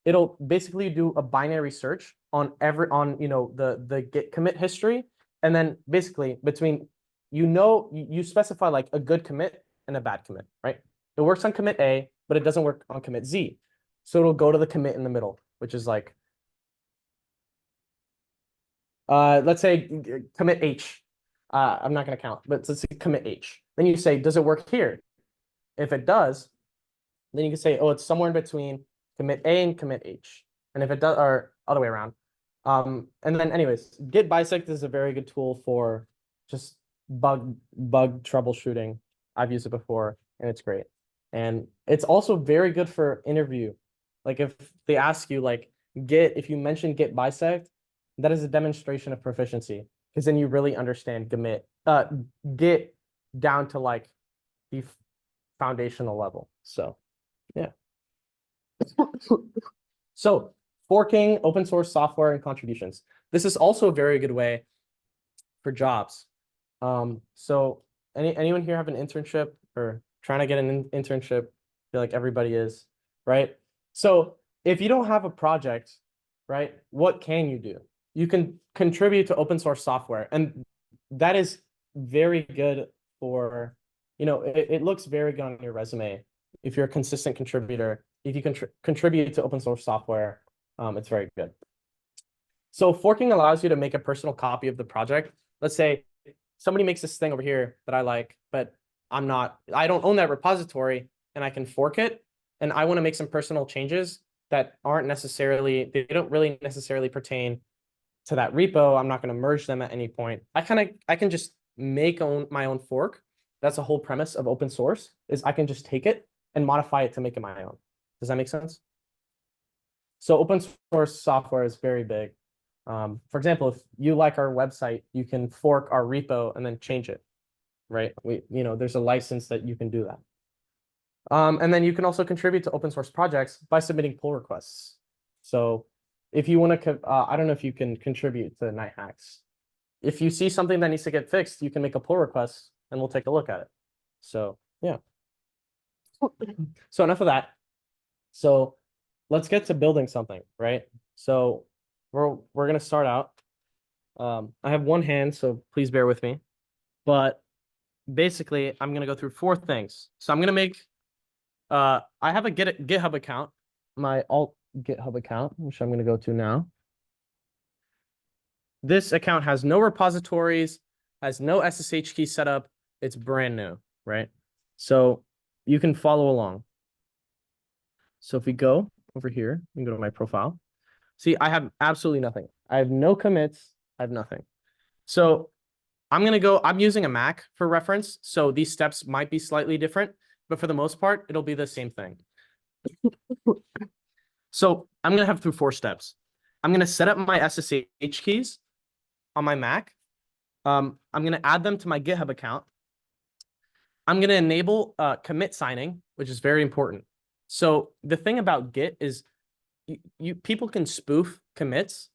It'll basically do a binary search on the Git commit history. And then basically between, you specify like a good commit and a bad commit, right? It works on commit A, but it doesn't work on commit Z. So it'll go to the commit in the middle, which is like, let's say commit H. I'm not going to count, but let's say commit H. Then you say, does it work here? If it does, then you can say, oh, it's somewhere in between commit A and commit H. And if it does, or other way around. And then anyways, Git bisect is a very good tool for just bug troubleshooting. I've used it before and it's great. And it's also very good for interview. Like if they ask you like Git, if you mention Git bisect, that is a demonstration of proficiency, because then you really understand Git down to like the foundational level. So yeah. So forking open source software and contributions. This is also a very good way for jobs. So anyone here have an internship or trying to get an internship? I feel like everybody is, right? So if you don't have a project, right, what can you do? You can contribute to open source software, and that is very good for, it looks very good on your resume. If you're a consistent contributor, if you can contribute to open source software, it's very good. So forking allows you to make a personal copy of the project. Let's say somebody makes this thing over here that I like, but I don't own that repository, and I can fork it, and I want to make some personal changes that they don't really necessarily pertain to that repo. I'm not going to merge them at any point. I can just make my own fork. That's the whole premise of open source, is I can just take it and modify it to make it my own. Does that make sense? So open source software is very big. For example, if you like our website, you can fork our repo and then change it, right? There's a license that you can do that. And then you can also contribute to open source projects by submitting pull requests. So if you want to, I don't know if you can contribute to Night Hacks. If you see something that needs to get fixed, you can make a pull request and we'll take a look at it. So yeah. So enough of that. So let's get to building something, right? So we're gonna start out. I have one hand, so please bear with me. But basically, I'm gonna go through 4 things. So I'm gonna make. I have a GitHub account, my alt GitHub account, which I'm gonna go to now. This account has no repositories, has no SSH key setup. It's brand new, right? So you can follow along. So if we go over here and go to my profile, see, I have absolutely nothing. I have no commits. I have nothing. So I'm using a Mac for reference. So these steps might be slightly different, but for the most part, it'll be the same thing. So I'm going to have through 4 steps. I'm going to set up my SSH keys on my Mac. I'm going to add them to my GitHub account. I'm going to enable commit signing, which is very important. So the thing about Git is people can spoof commits.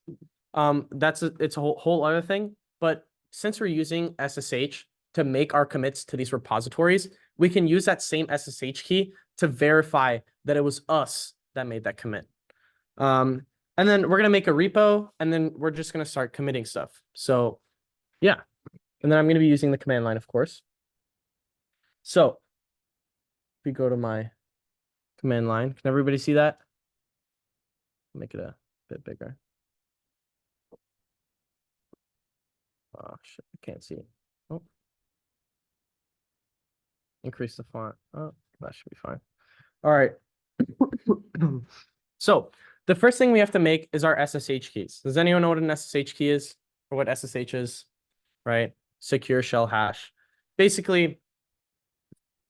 It's a whole other thing. But since we're using SSH to make our commits to these repositories, we can use that same SSH key to verify that it was us that made that commit. And then we're going to make a repo, and then we're just going to start committing stuff. So yeah. And then I'm going to be using the command line, of course. So if we go to my command line, can everybody see that? Make it a bit bigger. Oh, shit, I can't see. Oh. Increase the font. Oh, that should be fine. All right. So the first thing we have to make is our SSH keys. Does anyone know what an SSH key is? for what SSH is, right? Secure shell hash. Basically,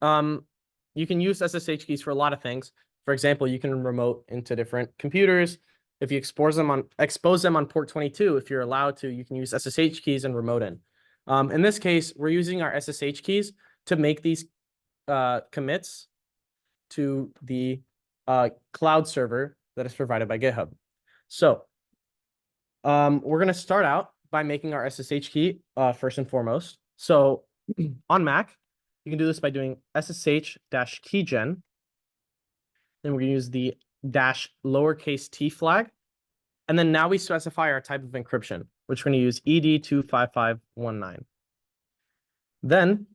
you can use SSH keys for a lot of things. For example, you can remote into different computers. If you expose them on port 22, if you're allowed to, you can use SSH keys and remote in. In this case, we're using our SSH keys to make these commits to the cloud server that is provided by GitHub. So we're going to start out by making our SSH key first and foremost. So on Mac, you can do this by doing SSH-keygen. Then we're going to use the -lowercase t flag. And then now we specify our type of encryption, which we're going to use ED25519. Then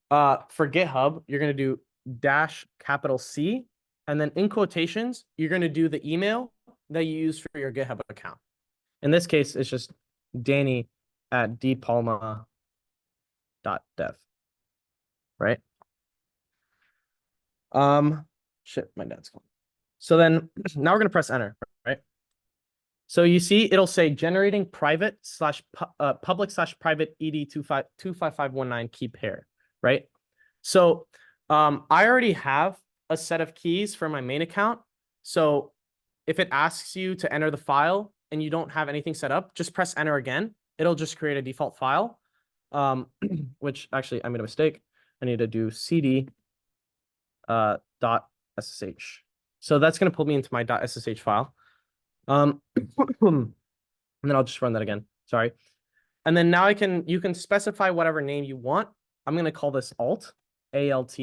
for GitHub, you're going to do -C. And then in quotations, you're going to do the email that you use for your GitHub account. In this case, it's just danny@dpalma.dev. Right? Shit, my dad's calling. So then now we're going to press enter, right? So you see it'll say generating private / public / private ED25519 key pair, right? So I already have a set of keys for my main account. So if it asks you to enter the file and you don't have anything set up, just press enter again. It'll just create a default file, which actually I made a mistake. I need to do cd .ssh. So that's going to pull me into my .ssh file. And then I'll just run that again. Sorry. And then now you can specify whatever name you want. I'm going to call this alt, ALT,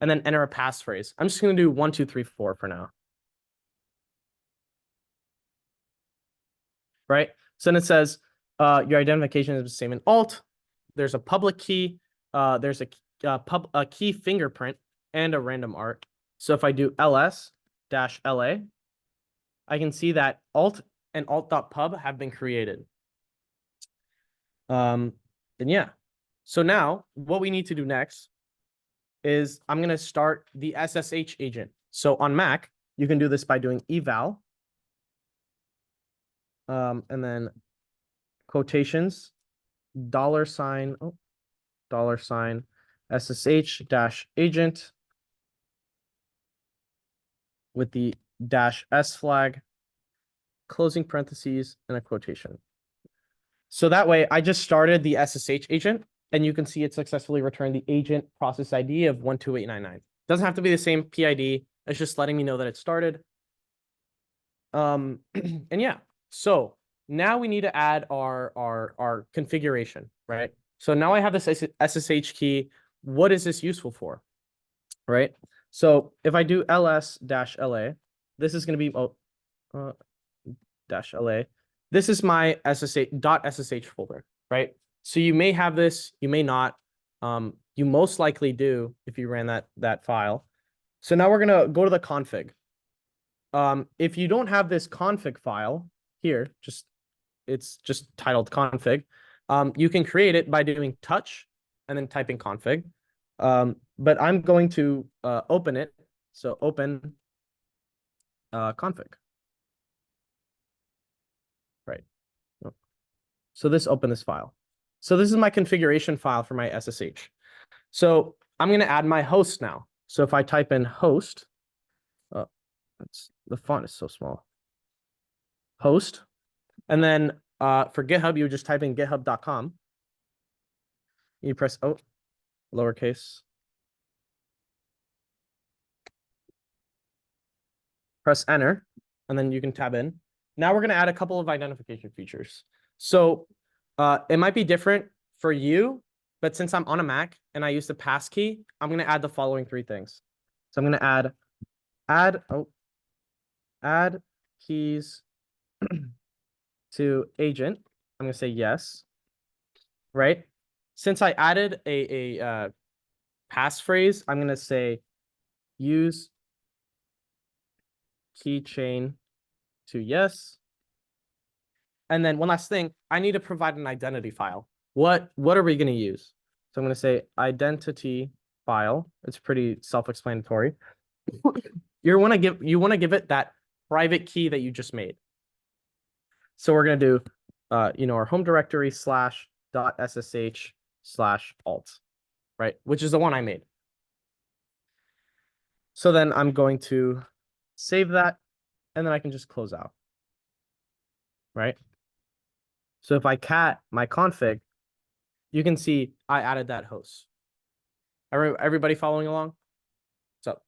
and then enter a passphrase. I'm just going to do 1, 2, 3, 4 for now. Right? So then it says your identification is the same in alt. There's a public key. There's a key fingerprint and a random art. So if I do ls-la, I can see that alt and alt.pub have been created. And yeah. So now what we need to do next is I'm going to start the SSH agent. So on Mac, you can do this by doing eval. And then quotations, $, $SSH-agent with the -s flag, closing parentheses, and a quotation. So that way I just started the SSH agent and you can see it successfully returned the agent process ID of 12899. Doesn't have to be the same PID. It's just letting me know that it started. And yeah, so now we need to add our configuration, right? So now I have this SSH key. What is this useful for, right? So if I do ls-la, this is going to be -la. This is my .ssh folder, right? So you may have this, you may not. You most likely do if you ran that file. So now we're going to go to the config. If you don't have this config file here, it's just titled config. You can create it by doing touch and then typing config. But I'm going to open it. So open config. Right. So open this file. So this is my configuration file for my SSH. So I'm going to add my host now. So if I type in host, the font is so small. Host. And then for GitHub, you would just type in github.com. You press lowercase. Press enter, and then you can tab in. Now we're going to add a couple of identification features. So it might be different for you, but since I'm on a Mac and I use the passkey, I'm going to add the following 3 things. So I'm going to add keys to agent. I'm going to say yes, right? Since I added a passphrase, I'm going to say use keychain to yes. And then one last thing, I need to provide an identity file. What are we going to use? So I'm going to say identity file. It's pretty self-explanatory. You want to give it that private key that you just made. So we're going to do our home directory /.ssh/alt, right? Which is the one I made. So then I'm going to save that, and then I can just close out, right? So if I cat my config, you can see I added that host. Everybody following along? What's up?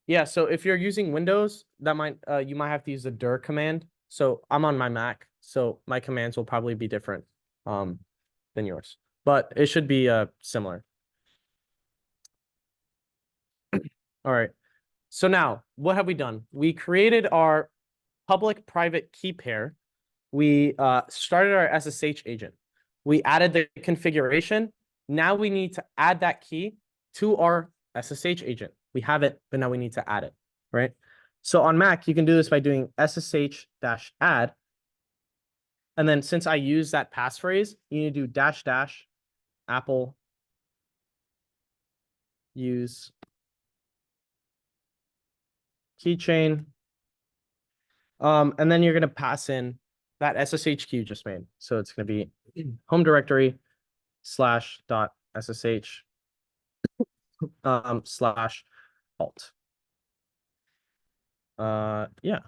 Yeah, so if you're using Windows, that might you might have to use the dir command. So I'm on my Mac, so my commands will probably be different than yours, but it should be similar. All right. So now what have we done? We created our public private key pair. We started our SSH agent. We added the configuration. Now we need to add that key to our SSH agent. We have it, but now we need to add it, right? So on Mac, you can do this by doing SSH-add. And then since I use that passphrase, you need to do -- Apple use keychain. And then you're going to pass in that SSH key you just made. So it's going to be home directory /.ssh /alt. Yeah.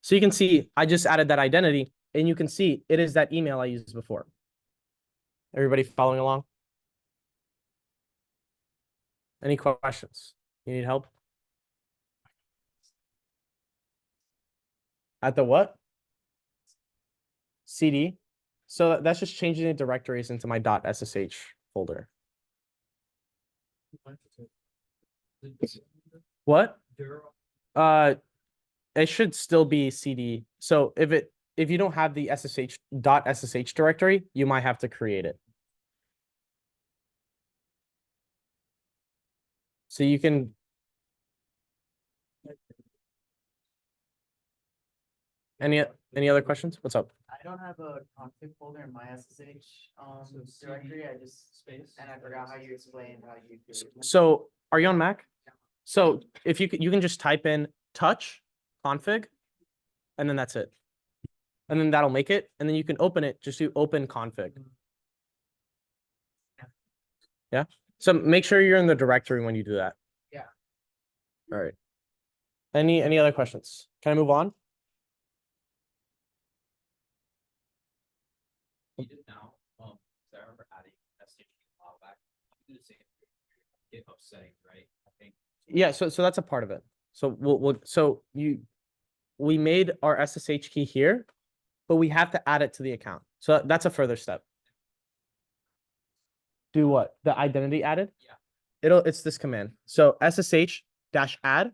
So you can see I just added that identity, and you can see it is that email I used before. Everybody following along? Any questions? You need help? At the what? CD. So that's just changing the directories into my .ssh folder. What? It should still be CD. So if you don't have the .ssh directory, you might have to create it. So you can. Any other questions? What's up? I don't have a config folder in my SSH directory. I just and I forgot how you explained how you do it. So are you on Mac? So if you can just type in touch config, and then that's it. And then that'll make it. And then you can open it, just do open config. Yeah. So make sure you're in the directory when you do that. Yeah. All right. Any other questions? Can I move on? You did now, so I remember adding SSH a while back. You do the same GitHub settings, right? I think. Yeah, so that's a part of it. So we made our SSH key here, but we have to add it to the account. So that's a further step. Do what? The identity added? Yeah. It's this command. So SSH-add.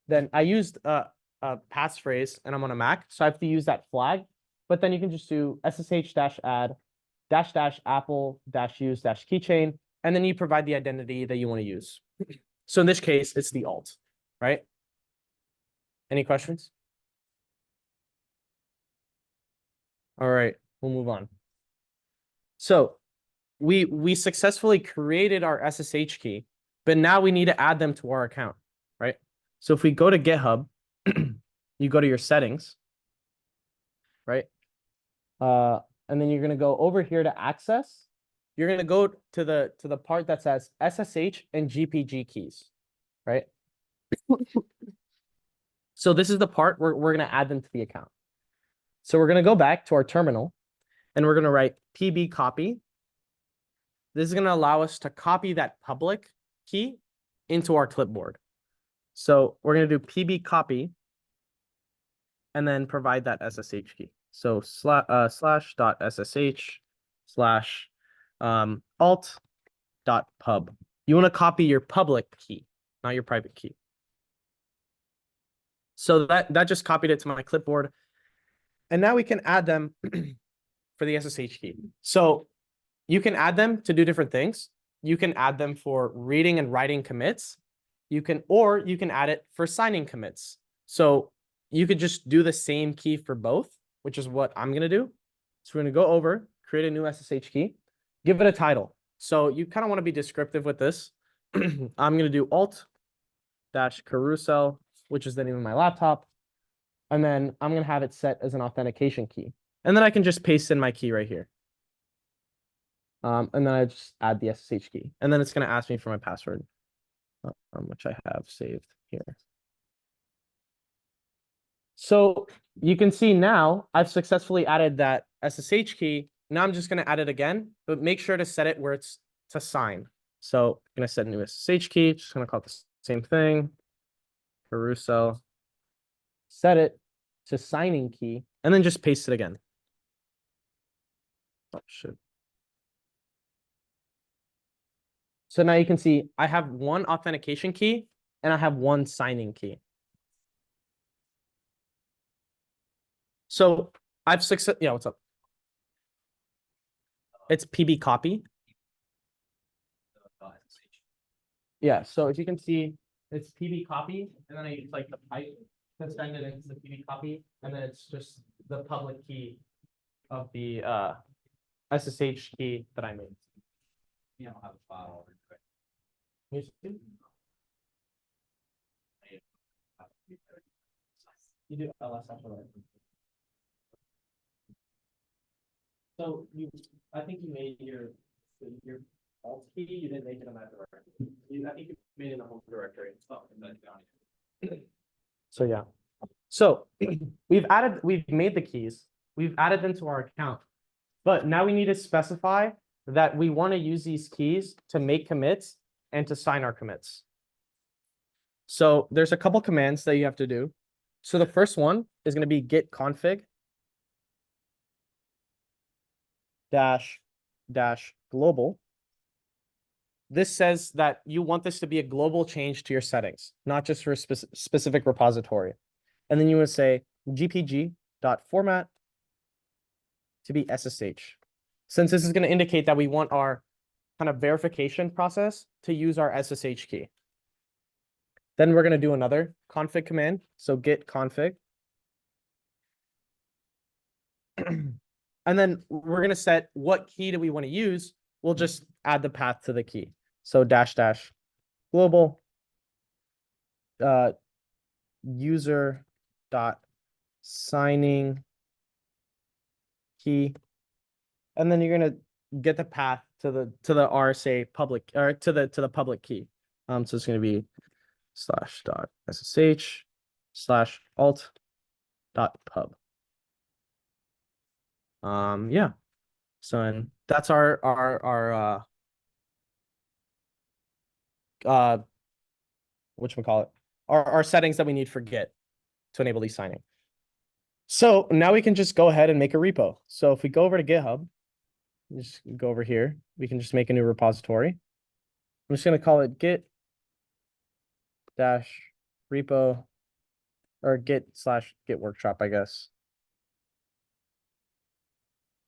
Then I used a passphrase and I'm on a Mac, so I have to use that flag. But then you can just do SSH-add -- Apple -use -keychain, and then you provide the identity that you want to use. So in this case, it's the alt, right? Any questions? All right, we'll move on. So we successfully created our SSH key, but now we need to add them to our account, right? So if we go to GitHub, you go to your settings, right? And then you're gonna go over here to access. You're gonna go to the part that says SSH and GPG keys, right? So this is the part where we're gonna add them to the account. So we're gonna go back to our terminal, and we're gonna write pb copy. This is gonna allow us to copy that public key into our clipboard. So we're gonna do pb copy, and then provide that SSH key. So /.ssh/ alt.pub. You want to copy your public key, not your private key. So that just copied it to my clipboard. And now we can add them for the SSH key. So you can add them to do different things. You can add them for reading and writing commits. Or you can add it for signing commits. So you could just do the same key for both, which is what I'm going to do. So we're going to go over, create a new SSH key, give it a title. So you kind of want to be descriptive with this. I'm going to do alt-carousel, which is the name of my laptop, And then I'm gonna have it set as an authentication key. And then I can just paste in my key right here. And then I just add the SSH key. And then it's gonna ask me for my password, which I have saved here. So you can see now I've successfully added that SSH key. Now I'm just going to add it again, but make sure to set it where it's to sign. So I'm going to set a new SSH key. Just going to call it the same thing. Caruso. Set it to signing key, and then just paste it again. Oh, shit. So now you can see I have one authentication key and I have one signing key. So I've yeah, what's up? It's PB copy. Yeah, so if you can see, it's PB copy, and then I use like the pipe to send it into the PB copy, and then it's just the public key of the SSH key that I made. You don't have a file. You see? You do LS after that. So I think you made your alt key. You didn't make it in that directory. I think you made it in the home directory. Oh, So yeah. So we've made the keys. We've added them to our account. But now we need to specify that we want to use these keys to make commits and to sign our commits. So there's a couple commands that you have to do. So the first one is going to be git config dash global. This says that you want this to be a global change to your settings, not just for a specific repository. And then you would say gpg.format to be SSH. Since this is going to indicate that we want our kind of verification process to use our SSH key. Then we're going to do another config command. So git config. And then we're going to set what key do we want to use. We'll just add the path to the key. So dash global user dot signing key. And then you're going to get the path to the RSA public or to the public key. So it's going to be /.ssh/alt.pub. Yeah. So and that's our whatchamacallit, our settings that we need for Git to enable these signing. So now we can just go ahead and make a repo. So if we go over to GitHub, just go over here, we can just make a new repository. I'm just going to call it git dash repo or git/git workshop, I guess.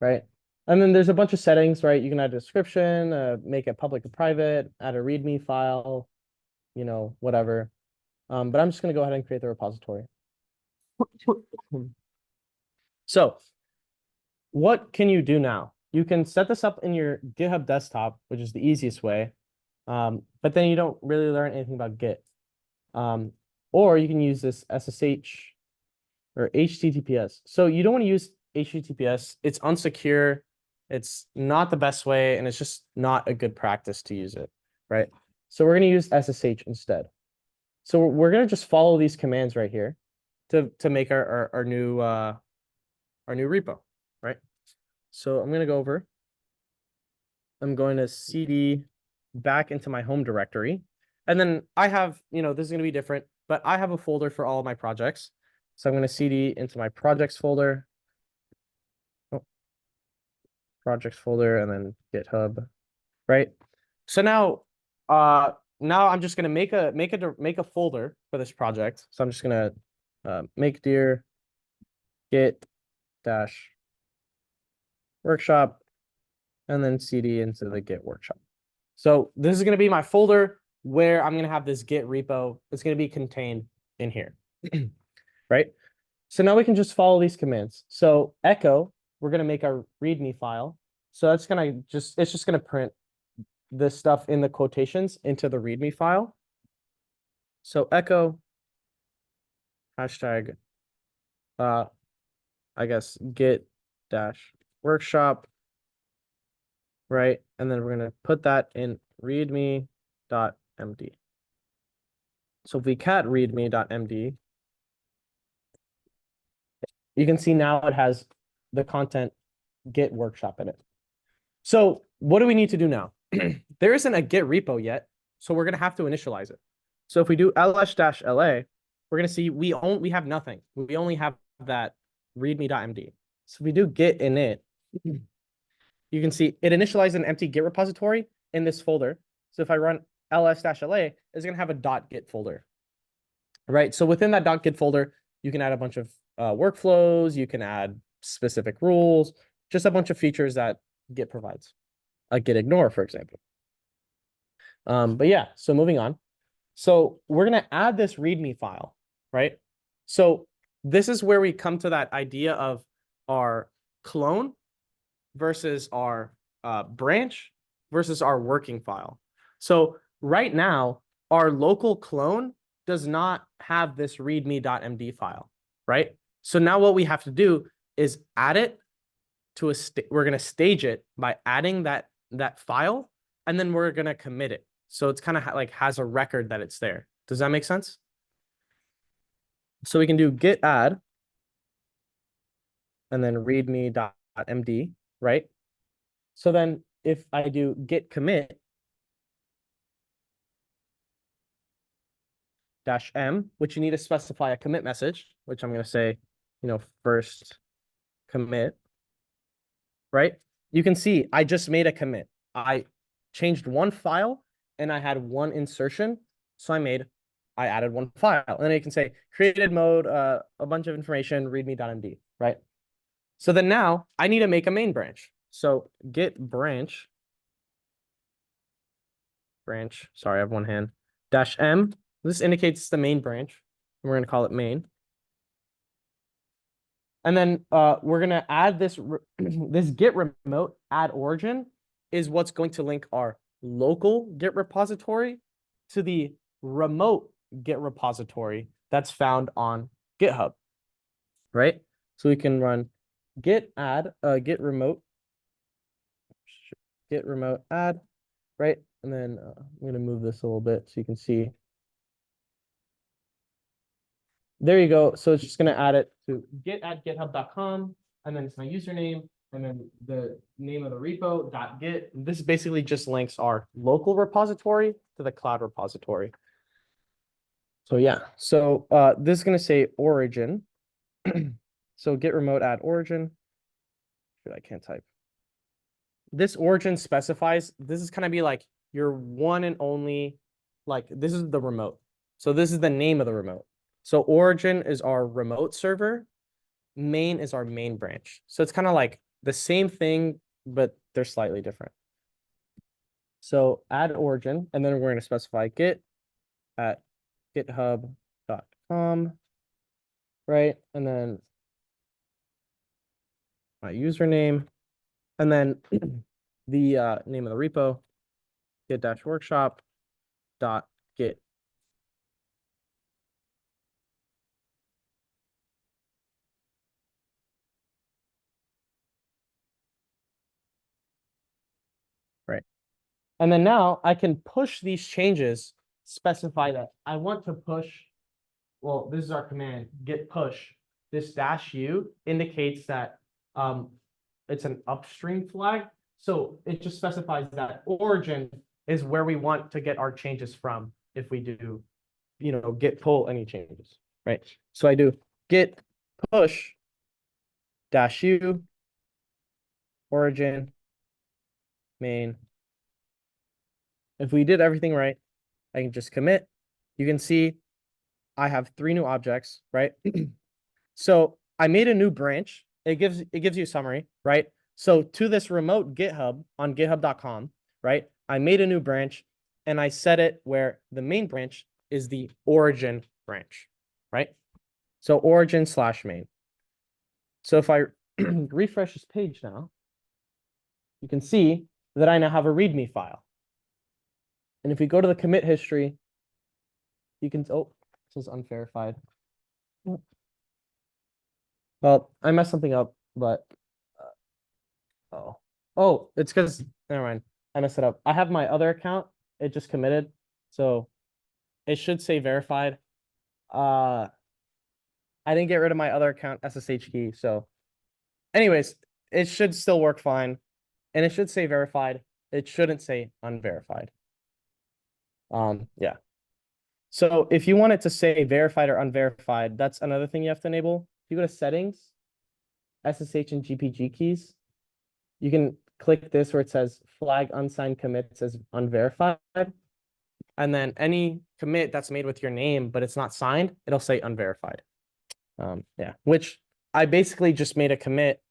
Right. And then there's a bunch of settings, right? You can add a description, make it public or private, add a README file, you know, whatever. But I'm just going to go ahead and create the repository. So what can you do now? You can set this up in your GitHub desktop, which is the easiest way. But then you don't really learn anything about Git. Or you can use this SSH or HTTPS. So you don't want to use HTTPS. It's unsecure. It's not the best way, and it's just not a good practice to use it, right? So we're going to use SSH instead. So we're going to just follow these commands right here to make our new repo, right? So I'm going to go over. I'm going to cd back into my home directory. And then I have, you know, this is going to be different, but I have a folder for all of my projects. So I'm going to cd into my projects folder. Projects folder, and then GitHub, right? So now I'm just going to make a folder for this project. So I'm just going to make dir git dash workshop and then cd into the git workshop. So this is going to be my folder where I'm going to have this git repo. It's going to be contained in here, right? So now we can just follow these commands. So echo, we're going to make our README file. So that's going to it's just going to print this stuff in the quotations into the README file. So echo hashtag I guess git dash workshop, right? And then we're gonna put that in readme.md. So if we cat readme.md, you can see now it has the content git workshop in it. So what do we need to do now? There isn't a git repo yet, so we're gonna have to initialize it. So if we do ls-la, we're gonna see we have nothing. We only have that readme.md. So if we do git init, you can see it initialized an empty git repository in this folder. So if I run ls-la, it's gonna have a .git folder, right? So within that .git folder, you can add a bunch of workflows, you can add specific rules, just a bunch of features that Git provides. A git ignore, for example. But yeah, so moving on. So we're gonna add this README file, right? So this is where we come to that idea of our clone versus our branch versus our working file. So right now, our local clone does not have this readme.md file, right? So now what we have to do is add it to a we're going to stage it by adding that file, and then we're going to commit it. So it's kind of like has a record that it's there. Does that make sense? So we can do git add and then readme.md, right? So then if I do git commit -m, which you need to specify a commit message, which I'm going to say, first commit, right? You can see I just made a commit. I changed one file and I had one insertion. So I added one file. And then you can say created mode, a bunch of information, readme.md, right? So then now I need to make a main branch. So git branch, sorry, I have one hand, -m. This indicates the main branch. And we're going to call it main. And then we're going to add this, this git remote add origin is what's going to link our local git repository to the remote git repository that's found on GitHub, right? So we can run git add, git remote add, right? And then I'm going to move this a little bit so you can see. There you go. So it's just going to add it to git@github.com, and then it's my username, and then the name of the repo .git. This basically just links our local repository to the cloud repository. So yeah, so this is going to say origin. So git remote add origin. I can't type. This origin specifies, this is going to be like your one and only, like this is the remote. So this is the name of the remote. So origin is our remote server. Main is our main branch. So it's kind of like the same thing, but they're slightly different. So add origin, and then we're going to specify git@github.com, right? And then my username, and then the name of the repo, git-workshop.git. Right. And then now I can push these changes, specify that I want to push, well, this is our command, git push. This -u indicates that it's an upstream flag. So it just specifies that origin is where we want to get our changes from if we do, git pull any changes, right? So I do git push -u origin main. If we did everything right, I can just commit. You can see I have 3 new objects, right? So I made a new branch. It gives you a summary, right? So to this remote GitHub on github.com, right? I made a new branch and I set it where the main branch is the origin branch, right? So origin/main. So if I refresh this page now, you can see that I now have a README file. And if we go to the commit history, you can, oh, this is unverified. Well, I messed something up, but oh, it's because never mind. I messed it up. I have my other account. It just committed, so it should say verified. I didn't get rid of my other account SSH key, so anyways, it should still work fine, and it should say verified. It shouldn't say unverified. Yeah. So if you want it to say verified or unverified, that's another thing you have to enable. If you go to settings, SSH and GPG keys, you can click this where it says flag unsigned commits as unverified. And then any commit that's made with your name, but it's not signed, it'll say unverified. Yeah, which I basically just made a commit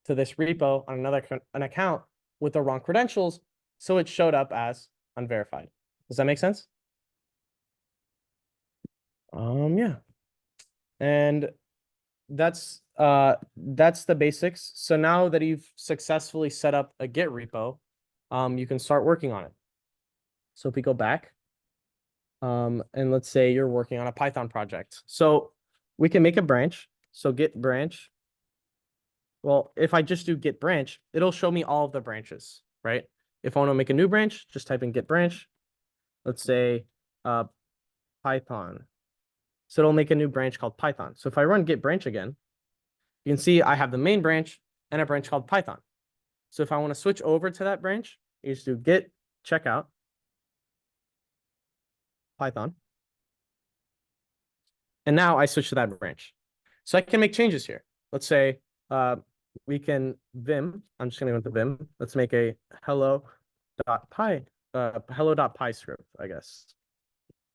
to this repo on an account with the wrong credentials. So it showed up as unverified. Does that make sense? Yeah. And that's the basics. So now that you've successfully set up a Git repo, you can start working on it. So if we go back, and let's say you're working on a Python project. So we can make a branch. So git branch. Well, if I just do git branch, it'll show me all of the branches, right? If I want to make a new branch, just type in git branch. Let's say Python. So it'll make a new branch called Python. So if I run git branch again, you can see I have the main branch and a branch called Python. So if I want to switch over to that branch, you just do git checkout Python. And now I switch to that branch. So I can make changes here. Let's say we can Vim. I'm just going to go into Vim. Let's make a hello.py script, I guess.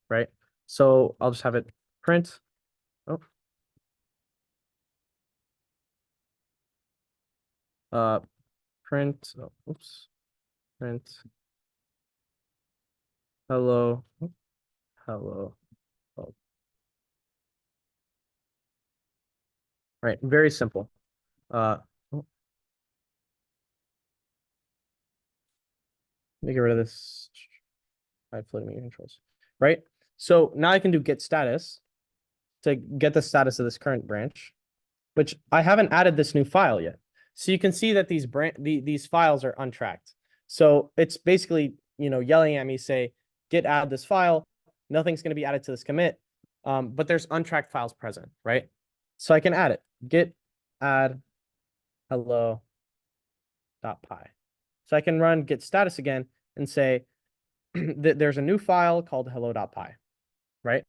Right. So I'll just have it print. Print. Oops. Print. Hello. Hello. Oh. Right. Very simple. Let me get rid of this. Hide floating media controls. Right. So now I can do git status to get the status of this current branch, which I haven't added this new file yet. So you can see that these files are untracked. So it's basically, yelling at me, say, git add this file. Nothing's going to be added to this commit, but there's untracked files present, right? So I can add it. Git add hello.py. So I can run git status again and say that there's a new file called hello.py, right?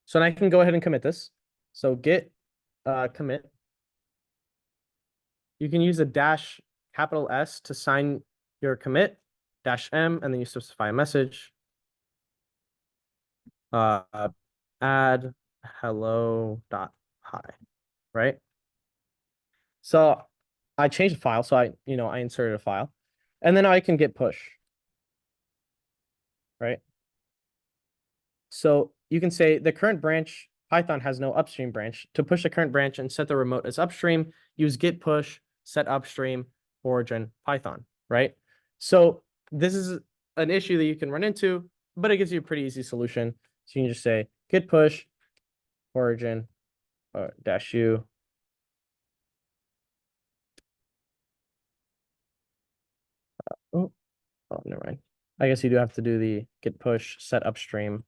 So now I can go ahead and commit this. So git commit. You can use a $S to sign your commit, -M, and then you specify a message. Add hello.py, right? So I changed the file, so I inserted a file, and then I can git push, right? So you can say the current branch, Python has no upstream branch. To push the current branch and set the remote as upstream, use git push, set upstream, origin, Python, right? So this is an issue that you can run into, but it gives you a pretty easy solution. So you can just say git push, origin, -u. Oh, never mind. I guess you do have to do the git push, set upstream.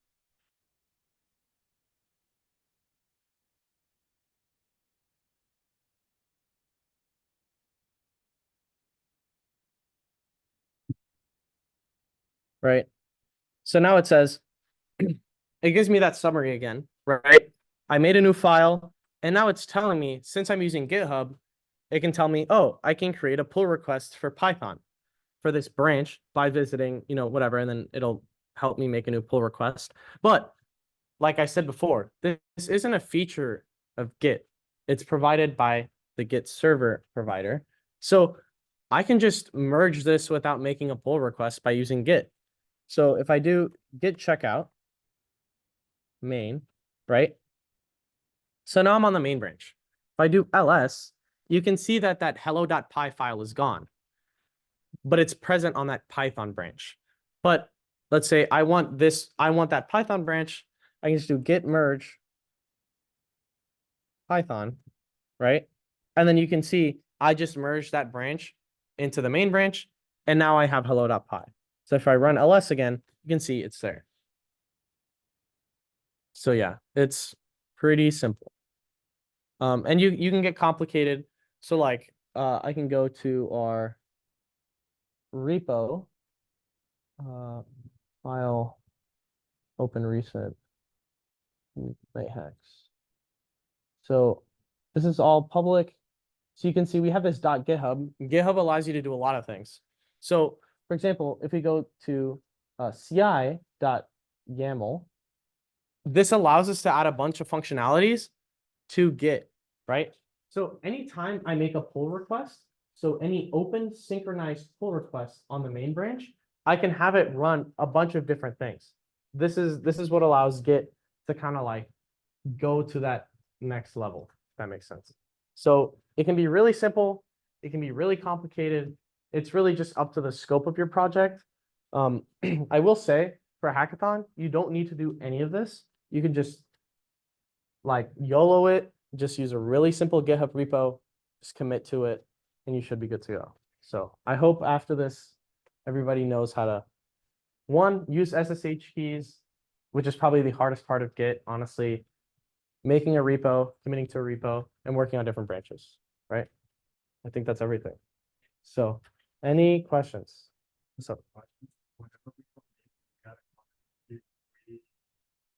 Right. So now it says, it gives me that summary again, right? I made a new file, and now it's telling me, since I'm using GitHub, it can tell me, oh, I can create a pull request for Python for this branch by visiting, whatever, and then it'll help me make a new pull request. But like I said before, this isn't a feature of Git. It's provided by the Git server provider. So I can just merge this without making a pull request by using Git. So if I do git checkout main, right? So now I'm on the main branch. If I do ls, you can see that hello.py file is gone, but it's present on that Python branch. But let's say I want that Python branch. I can just do git merge Python, right? And then you can see I just merged that branch into the main branch, and now I have hello.py. So if I run ls again, you can see it's there. So yeah, it's pretty simple. And you can get complicated. So like I can go to our repo, file, open reset, write hacks. So this is all public. So you can see we have this .github. GitHub allows you to do a lot of things. So for example, if we go to ci.yaml, this allows us to add a bunch of functionalities to Git, right? So anytime I make a pull request, so any open synchronized pull request on the main branch, I can have it run a bunch of different things. This is what allows Git to kind of like go to that next level, if that makes sense. So it can be really simple. It can be really complicated. It's really just up to the scope of your project. I will say for a hackathon, you don't need to do any of this. You can just like YOLO it, just use a really simple GitHub repo, just commit to it, and you should be good to go. So I hope after this, everybody knows how to, one, use SSH keys, which is probably the hardest part of Git, honestly, making a repo, committing to a repo, and working on different branches, right? I think that's everything. So any questions? What's up?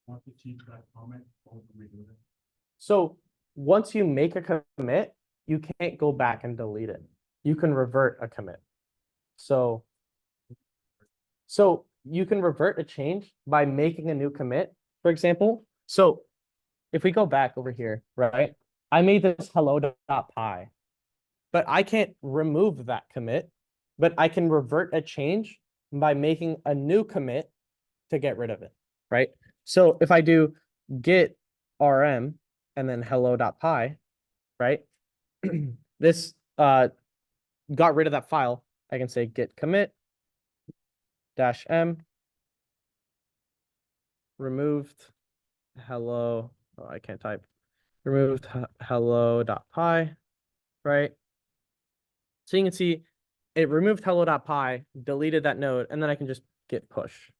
Want to change that comment, how do we do that? So once you make a commit, you can't go back and delete it. You can revert a commit. So you can revert a change by making a new commit, for example. So if we go back over here, right? I made this hello.py, but I can't remove that commit, but I can revert a change by making a new commit to get rid of it, right? So if I do git rm and then hello.py, right? This got rid of that file. I can say git commit -m removed hello. Oh, I can't type. Removed hello.py, right? So you can see it removed hello.py, deleted that node, and then I can just git push.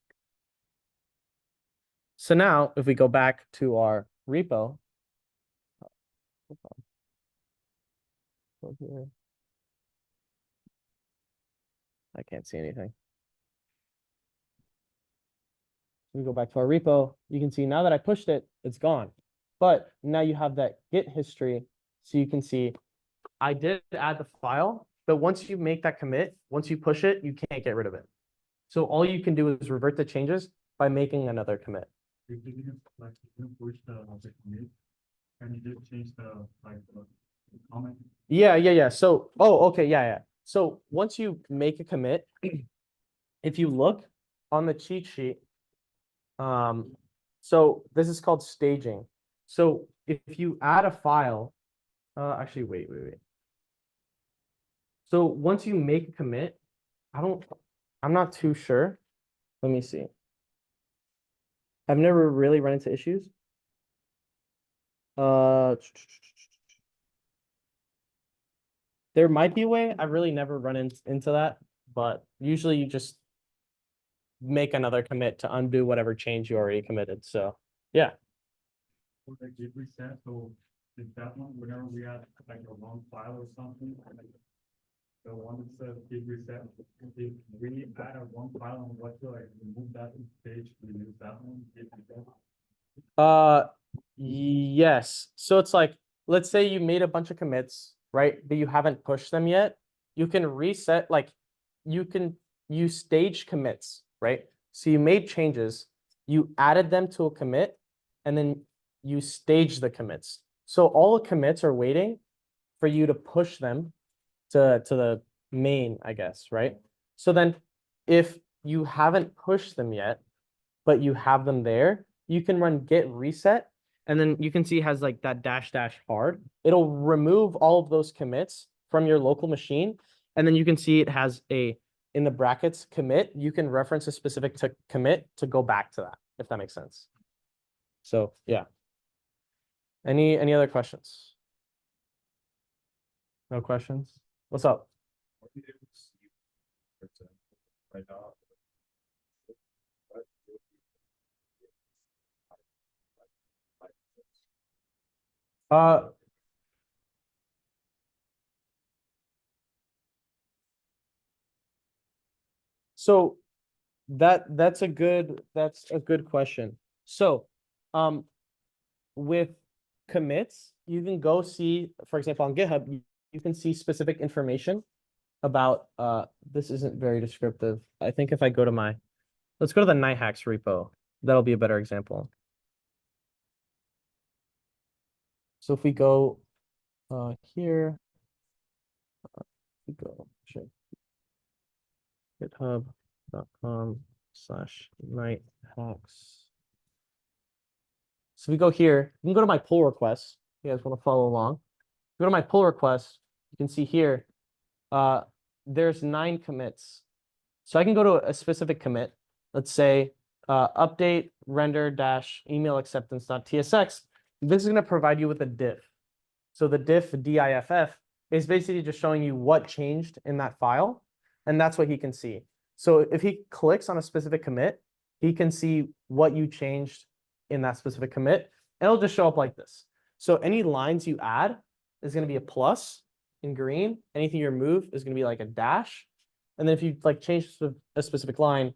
So now if we go back to our repo, I can't see anything. We go back to our repo, you can see now that I pushed it, it's gone. But now you have that Git history, so you can see I did add the file, but once you make that commit, once you push it, you can't get rid of it. So all you can do is revert the changes by making another commit. You didn't like you didn't push the commit, and you did change the like the comment. Yeah. So, okay, yeah. So once you make a commit, if you look on the cheat sheet, so this is called staging. So if you add a file, actually, wait. So once you make a commit, I'm not too sure. Let me see. I've never really run into issues. There might be a way. I've really never run into that, but usually you just make another commit to undo whatever change you already committed. So yeah. For the git reset, so is that one whenever we add like a wrong file or something, like the one that says git reset, if we add a wrong file and what to like remove that page, we use that one, git reset? Yes. So it's like, let's say you made a bunch of commits, right? But you haven't pushed them yet. You can reset, like you stage commits, right? So you made changes, you added them to a commit, and then you stage the commits. So all the commits are waiting for you to push them to the main, I guess, right? So then if you haven't pushed them yet, but you have them there, you can run git reset, and then you can see it has like that --hard. It'll remove all of those commits from your local machine, and then you can see it has a, in the brackets, commit. You can reference a specific commit to go back to that, if that makes sense. So yeah. Any other questions? No questions? What's up? Uh, so that's a good question. So, with commits, you can go see, for example, on GitHub, you can see specific information about, this isn't very descriptive. I think if I go to let's go to the Night Hacks repo. That'll be a better example. So if we go, here, we go, sure. github.com/nighthacks. So we go here, you can go to my pull requests. You guys want to follow along? Go to my pull requests. You can see here, there's 9 commits. So I can go to a specific commit. Let's say update render dash email acceptance.tsx. This is going to provide you with a diff. So the diff is basically just showing you what changed in that file, and that's what he can see. So if he clicks on a specific commit, he can see what you changed in that specific commit, and it'll just show up like this. So any lines you add is going to be a plus in green. Anything you remove is going to be like a dash. And then if you like change a specific line,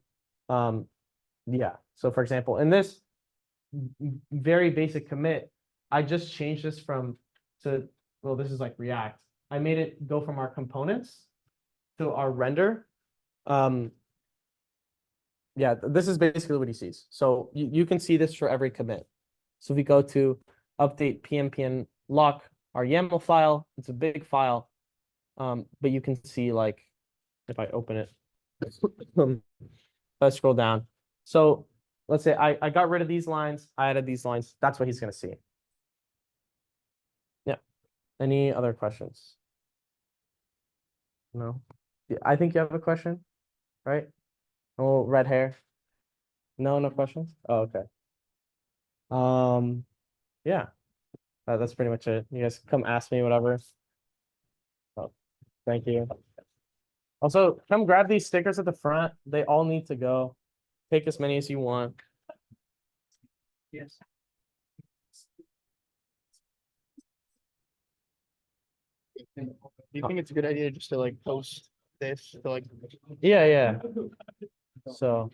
yeah. So for example, in this very basic commit, I just changed this well, this is like React. I made it go from our components to our render. Yeah, this is basically what he sees. So you can see this for every commit. So if we go to update pmpn lock, our YAML file, it's a big file. But you can see, like, if I open it, let's scroll down. So let's say I got rid of these lines, I added these lines. That's what he's going to see. Yeah. Any other questions? No? Yeah, I think you have a question, right? Oh, red hair. No questions? Oh, okay. Yeah, that's pretty much it. You guys come ask me whatever. Oh, thank you. Also, come grab these stickers at the front. They all need to go. Take as many as you want. Yes. Do you think it's a good idea just to like post this to like? Yeah. So.